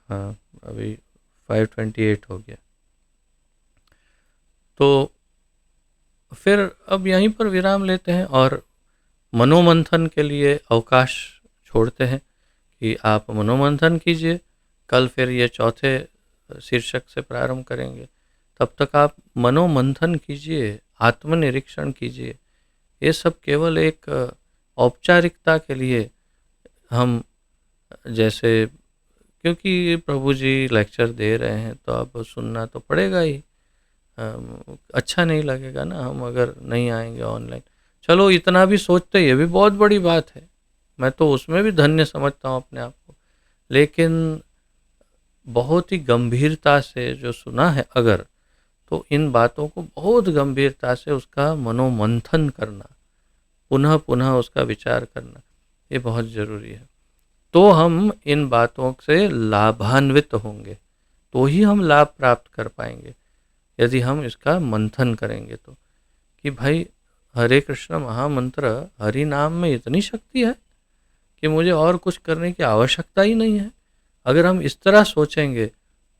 हाँ अभी 5:28 हो गया। तो फिर अब यहीं पर विराम लेते हैं और मनोमंथन के लिए अवकाश छोड़ते हैं कि आप मनोमंथन कीजिए। कल फिर ये चौथे शीर्षक से प्रारंभ करेंगे। तब तक आप मनोमंथन कीजिए, आत्मनिरीक्षण कीजिए। ये सब केवल एक औपचारिकता के लिए हम जैसे, क्योंकि प्रभु जी लेक्चर दे रहे हैं तो अब सुनना तो पड़ेगा ही, अच्छा नहीं लगेगा ना हम अगर नहीं आएंगे ऑनलाइन। चलो इतना भी सोचते, ये भी बहुत बड़ी बात है, मैं तो उसमें भी धन्य समझता हूँ अपने आप को। लेकिन बहुत ही गंभीरता से जो सुना है अगर, तो इन बातों को बहुत गंभीरता से उसका मनोमंथन करना, पुनः पुनः उसका विचार करना, ये बहुत ज़रूरी है। तो हम इन बातों से लाभान्वित होंगे, तो ही हम लाभ प्राप्त कर पाएंगे यदि हम इसका मंथन करेंगे। तो कि भाई हरे कृष्ण महामंत्र, हरि नाम में इतनी शक्ति है कि मुझे और कुछ करने की आवश्यकता ही नहीं है। अगर हम इस तरह सोचेंगे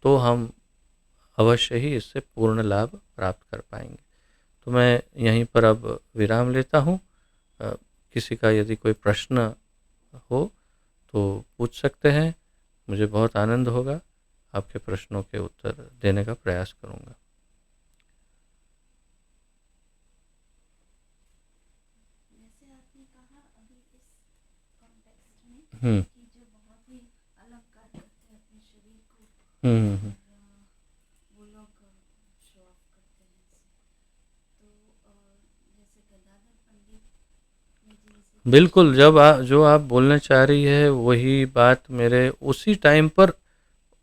तो हम अवश्य ही इससे पूर्ण लाभ प्राप्त कर पाएंगे। तो मैं यहीं पर अब विराम लेता हूँ। किसी का यदि कोई प्रश्न हो तो पूछ सकते हैं, मुझे बहुत आनंद होगा, आपके प्रश्नों के उत्तर देने का प्रयास करूँगा। हम्म हम्म बिल्कुल, जो आप बोलना चाह रही है वही बात मेरे उसी टाइम पर,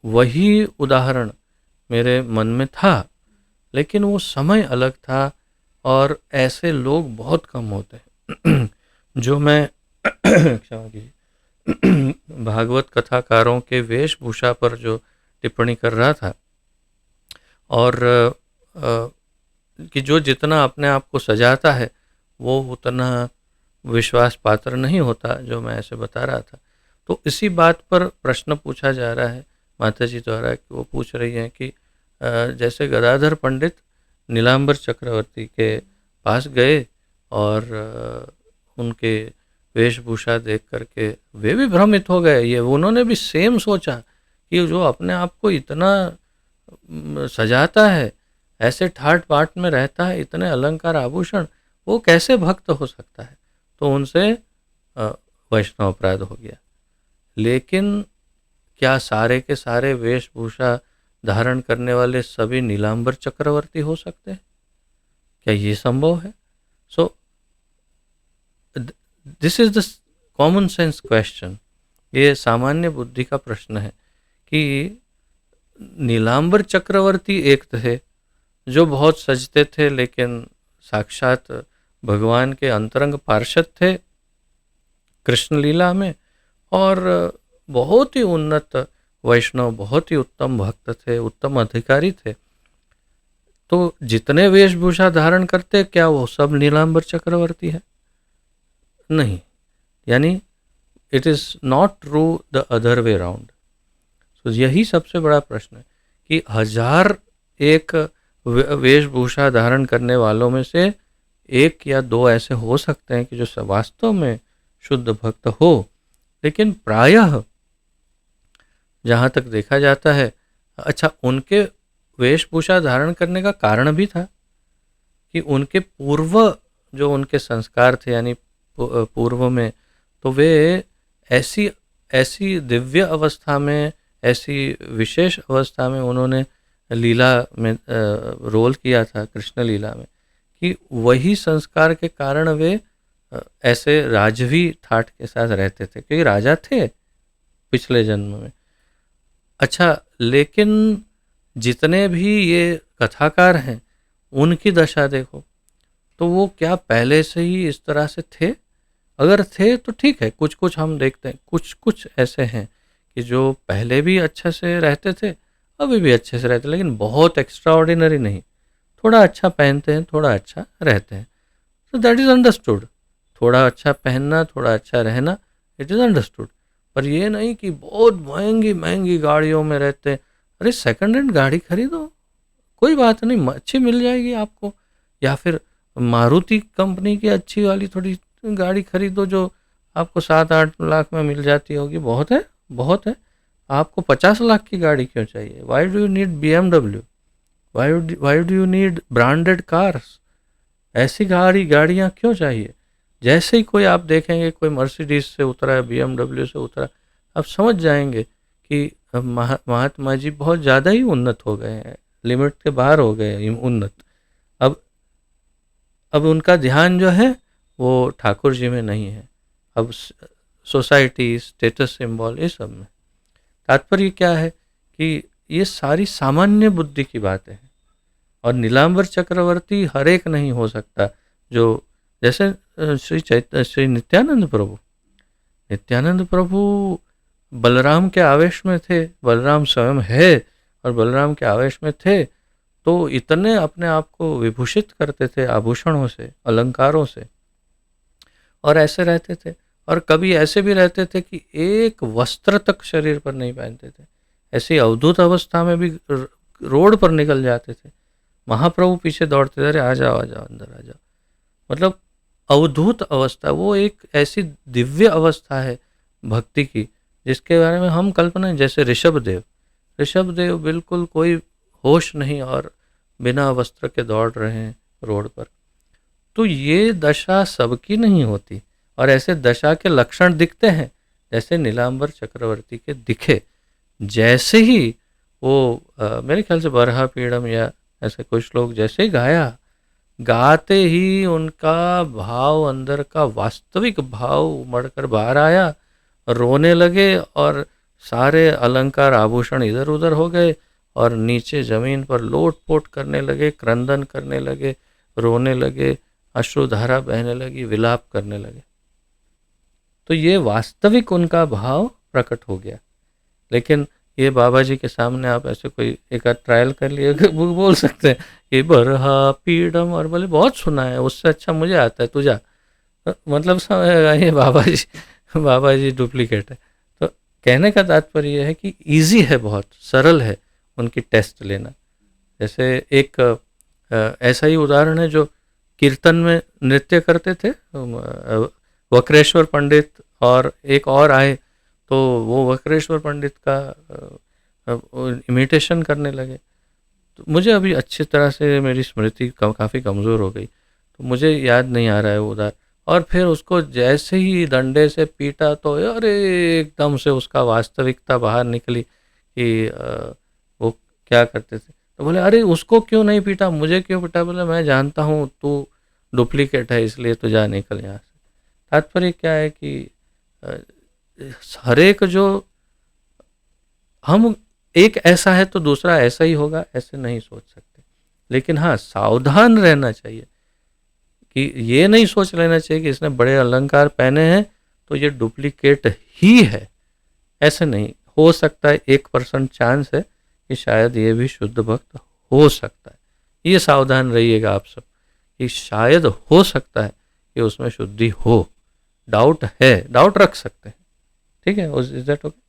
वही उदाहरण मेरे मन में था, लेकिन वो समय अलग था और ऐसे लोग बहुत कम होते हैं जो मैं क्षमा कीजिए भागवत कथाकारों के वेशभूषा पर जो टिप्पणी कर रहा था, और कि जो जितना अपने आप को सजाता है वो उतना विश्वास पात्र नहीं होता, जो मैं ऐसे बता रहा था। तो इसी बात पर प्रश्न पूछा जा रहा है, माता जी द्वारा, कि वो पूछ रही हैं कि जैसे गदाधर पंडित नीलांबर चक्रवर्ती के पास गए और उनके वेशभूषा देख करके वे भी भ्रमित हो गए, ये उन्होंने भी सेम सोचा कि जो अपने आप को इतना सजाता है, ऐसे ठाट बाट में रहता है, इतने अलंकार आभूषण, वो कैसे भक्त हो सकता है। तो उनसे वैष्णव अपराध हो गया। लेकिन क्या सारे के सारे वेशभूषा धारण करने वाले सभी नीलांबर चक्रवर्ती हो सकते हैं? क्या ये संभव है? So this is the common sense question. ये सामान्य बुद्धि का प्रश्न है कि नीलांबर चक्रवर्ती एक थे जो बहुत सजते थे, लेकिन साक्षात भगवान के अंतरंग पार्षद थे कृष्ण लीला में, और बहुत ही उन्नत वैष्णव, बहुत ही उत्तम भक्त थे, उत्तम अधिकारी थे। तो जितने वेशभूषा धारण करते, क्या वो सब नीलांबर चक्रवर्ती है? नहीं। यानी it is not true the other way round. तो यही सबसे बड़ा प्रश्न है कि 1001 वेशभूषा धारण करने वालों में से एक या दो ऐसे हो सकते हैं कि जो वास्तव में शुद्ध भक्त हो। लेकिन प्रायः जहाँ तक देखा जाता है, अच्छा, उनके वेशभूषा धारण करने का कारण भी था कि उनके पूर्व जो उनके संस्कार थे, यानी पूर्व में, तो वे ऐसी ऐसी दिव्य अवस्था में, ऐसी विशेष अवस्था में उन्होंने लीला में रोल किया था, कृष्ण लीला में, कि वही संस्कार के कारण वे ऐसे राजवी ठाट के साथ रहते थे, क्योंकि राजा थे पिछले जन्म में। अच्छा, लेकिन जितने भी ये कथाकार हैं उनकी दशा देखो, तो वो क्या पहले से ही इस तरह से थे? अगर थे तो ठीक है, कुछ कुछ हम देखते हैं, कुछ कुछ ऐसे हैं कि जो पहले भी अच्छे से रहते थे, अभी भी अच्छे से रहते, लेकिन बहुत एक्स्ट्रा ऑर्डिनरी नहीं, थोड़ा अच्छा पहनते हैं, थोड़ा अच्छा रहते हैं, तो दैट इज़ अंडरस्टूड। थोड़ा अच्छा पहनना, थोड़ा अच्छा रहना, इट इज़ अंडरस्टूड। पर ये नहीं कि बहुत महंगी महंगी गाड़ियों में रहते हैं। अरे सेकंड हैंड गाड़ी खरीदो, कोई बात नहीं, अच्छी मिल जाएगी आपको, या फिर मारुति कंपनी की अच्छी वाली थोड़ी गाड़ी खरीदो जो आपको 7-8 लाख में मिल जाती होगी, बहुत है, बहुत है। आपको 50 लाख की गाड़ी क्यों चाहिए? Why do you need BMW? Why do you need branded cars? ऐसी गाड़ियाँ क्यों चाहिए? जैसे ही कोई आप देखेंगे कोई मर्सिडीज से उतरा है, BMW से उतरा, आप समझ जाएंगे कि महात्मा जी बहुत ज़्यादा ही उन्नत हो गए हैं, लिमिट के बाहर हो गए हैं उन्नत। अब उनका ध्यान जो है वो ठाकुर जी में नहीं है, अब सोसाइटी, स्टेटस सिंबल, ये सब में। तात्पर्य क्या है कि ये सारी सामान्य बुद्धि की बातें हैं, और नीलांबर चक्रवर्ती हर एक नहीं हो सकता। जो जैसे श्री नित्यानंद प्रभु बलराम के आवेश में थे, बलराम स्वयं है और बलराम के आवेश में थे, तो इतने अपने आप को विभूषित करते थे आभूषणों से, अलंकारों से, और ऐसे रहते थे। और कभी ऐसे भी रहते थे कि एक वस्त्र तक शरीर पर नहीं पहनते थे, ऐसी अवधूत अवस्था में भी रोड पर निकल जाते थे। महाप्रभु पीछे दौड़ते थे, अरे आ जाओ अंदर आ जाओ। मतलब अवधूत अवस्था, वो एक ऐसी दिव्य अवस्था है भक्ति की जिसके बारे में हम कल्पना, जैसे ऋषभदेव बिल्कुल कोई होश नहीं और बिना वस्त्र के दौड़ रहे हैं रोड पर। तो ये दशा सबकी नहीं होती, और ऐसे दशा के लक्षण दिखते हैं, जैसे नीलांबर चक्रवर्ती के दिखे। जैसे ही वो मेरे ख्याल से बरहा पीड़म या ऐसे कुछ लोग जैसे ही गाते ही उनका भाव, अंदर का वास्तविक भाव उमड़ कर बाहर आया, रोने लगे, और सारे अलंकार आभूषण इधर उधर हो गए, और नीचे जमीन पर लोट-पोट करने लगे, क्रंदन करने लगे, रोने लगे, अश्रुधारा बहने लगी, विलाप करने लगे। तो ये वास्तविक उनका भाव प्रकट हो गया। लेकिन ये बाबा जी के सामने आप ऐसे कोई एक ट्रायल कर लिए, बोल सकते हैं ये बरहा पीड़म, और बोले बहुत सुना है, उससे अच्छा मुझे आता है, तुझा, मतलब समझ ये बाबा जी डुप्लीकेट है। तो कहने का तात्पर्य यह है कि इजी है, बहुत सरल है उनकी टेस्ट लेना। जैसे एक ऐसा ही उदाहरण है, जो कीर्तन में नृत्य करते थे, वक्रेश्वर पंडित और एक और आए, तो वो वक्रेश्वर पंडित का इमिटेशन करने लगे। तो मुझे अभी अच्छी तरह से मेरी स्मृति काफ़ी कमज़ोर हो गई, तो मुझे याद नहीं आ रहा है वो उदाहरण। और फिर उसको जैसे ही डंडे से पीटा तो अरे एकदम से उसका वास्तविकता बाहर निकली कि वो क्या करते थे। तो बोले अरे उसको क्यों नहीं पीटा, मुझे क्यों पीटा? बोले मैं जानता हूँ तू डुप्लीकेट है, इसलिए तो जा निकल यहाँ से। तात्पर्य क्या है कि अ, हर एक जो हम एक ऐसा है तो दूसरा ऐसा ही होगा, ऐसे नहीं सोच सकते। लेकिन हाँ, सावधान रहना चाहिए कि ये नहीं सोच लेना चाहिए कि इसने बड़े अलंकार पहने हैं तो ये डुप्लीकेट ही है। ऐसे नहीं हो सकता है, 1% चांस है कि शायद ये भी शुद्ध भक्त हो सकता है। ये सावधान रहिएगा आप सब कि शायद हो सकता है कि उसमें शुद्धि हो। डाउट है, डाउट रख सकते हैं, ठीक है। Is that okay?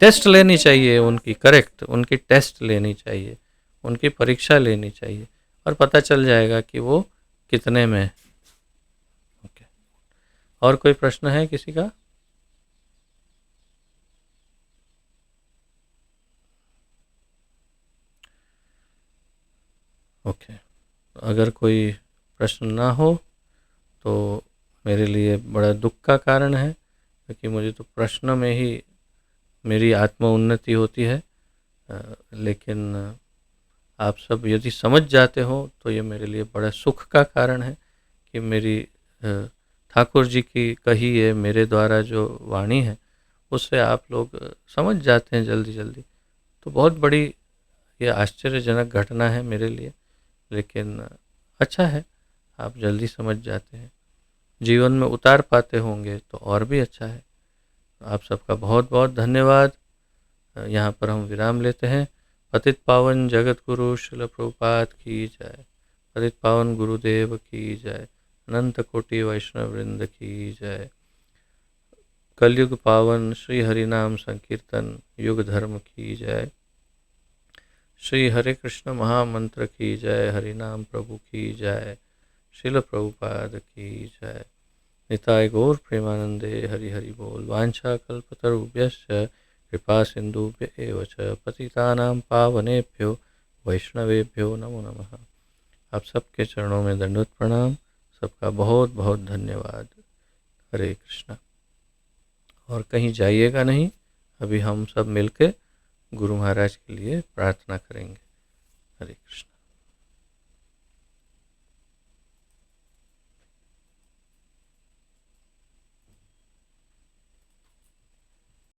टेस्ट लेनी चाहिए उनकी, करेक्ट, उनकी टेस्ट लेनी चाहिए, उनकी परीक्षा लेनी चाहिए, और पता चल जाएगा कि वो कितने में। ओके, और कोई प्रश्न है किसी का? ओके, अगर कोई प्रश्न ना हो तो मेरे लिए बड़ा दुख का कारण है, क्योंकि मुझे तो प्रश्न में ही मेरी आत्म उन्नति होती है। लेकिन आप सब यदि समझ जाते हो तो ये मेरे लिए बड़ा सुख का कारण है कि मेरी ठाकुर जी की कही है, मेरे द्वारा जो वाणी है, उससे आप लोग समझ जाते हैं जल्दी जल्दी। तो बहुत बड़ी ये आश्चर्यजनक घटना है मेरे लिए, लेकिन अच्छा है, आप जल्दी समझ जाते हैं, जीवन में उतार पाते होंगे तो और भी अच्छा है। आप सबका बहुत बहुत धन्यवाद। यहाँ पर हम विराम लेते हैं। पतित पावन जगत गुरु श्रील प्रभुपाद की जय। पतित पावन गुरुदेव की जय। अनंत कोटि वैष्णव वृंद की जय। कलयुग पावन श्री हरिनाम संकीर्तन युग धर्म की जय। श्री हरे कृष्ण महामंत्र की जय। हरिनाम प्रभु की जय। श्रील प्रभुपाद की जय। निताय गौर प्रेमानंदे हरि हरि बोल। वांछा कल्पतरुभ्यश्च कृपा सिंधुभ्य एव च पतितानां पावनेभ्यो वैष्णवेभ्यो नमो नमः। आप सबके चरणों में दंडवत प्रणाम। सबका बहुत बहुत धन्यवाद। हरे कृष्णा। और कहीं जाइएगा नहीं, अभी हम सब मिलके गुरु महाराज के लिए प्रार्थना करेंगे। हरे कृष्ण।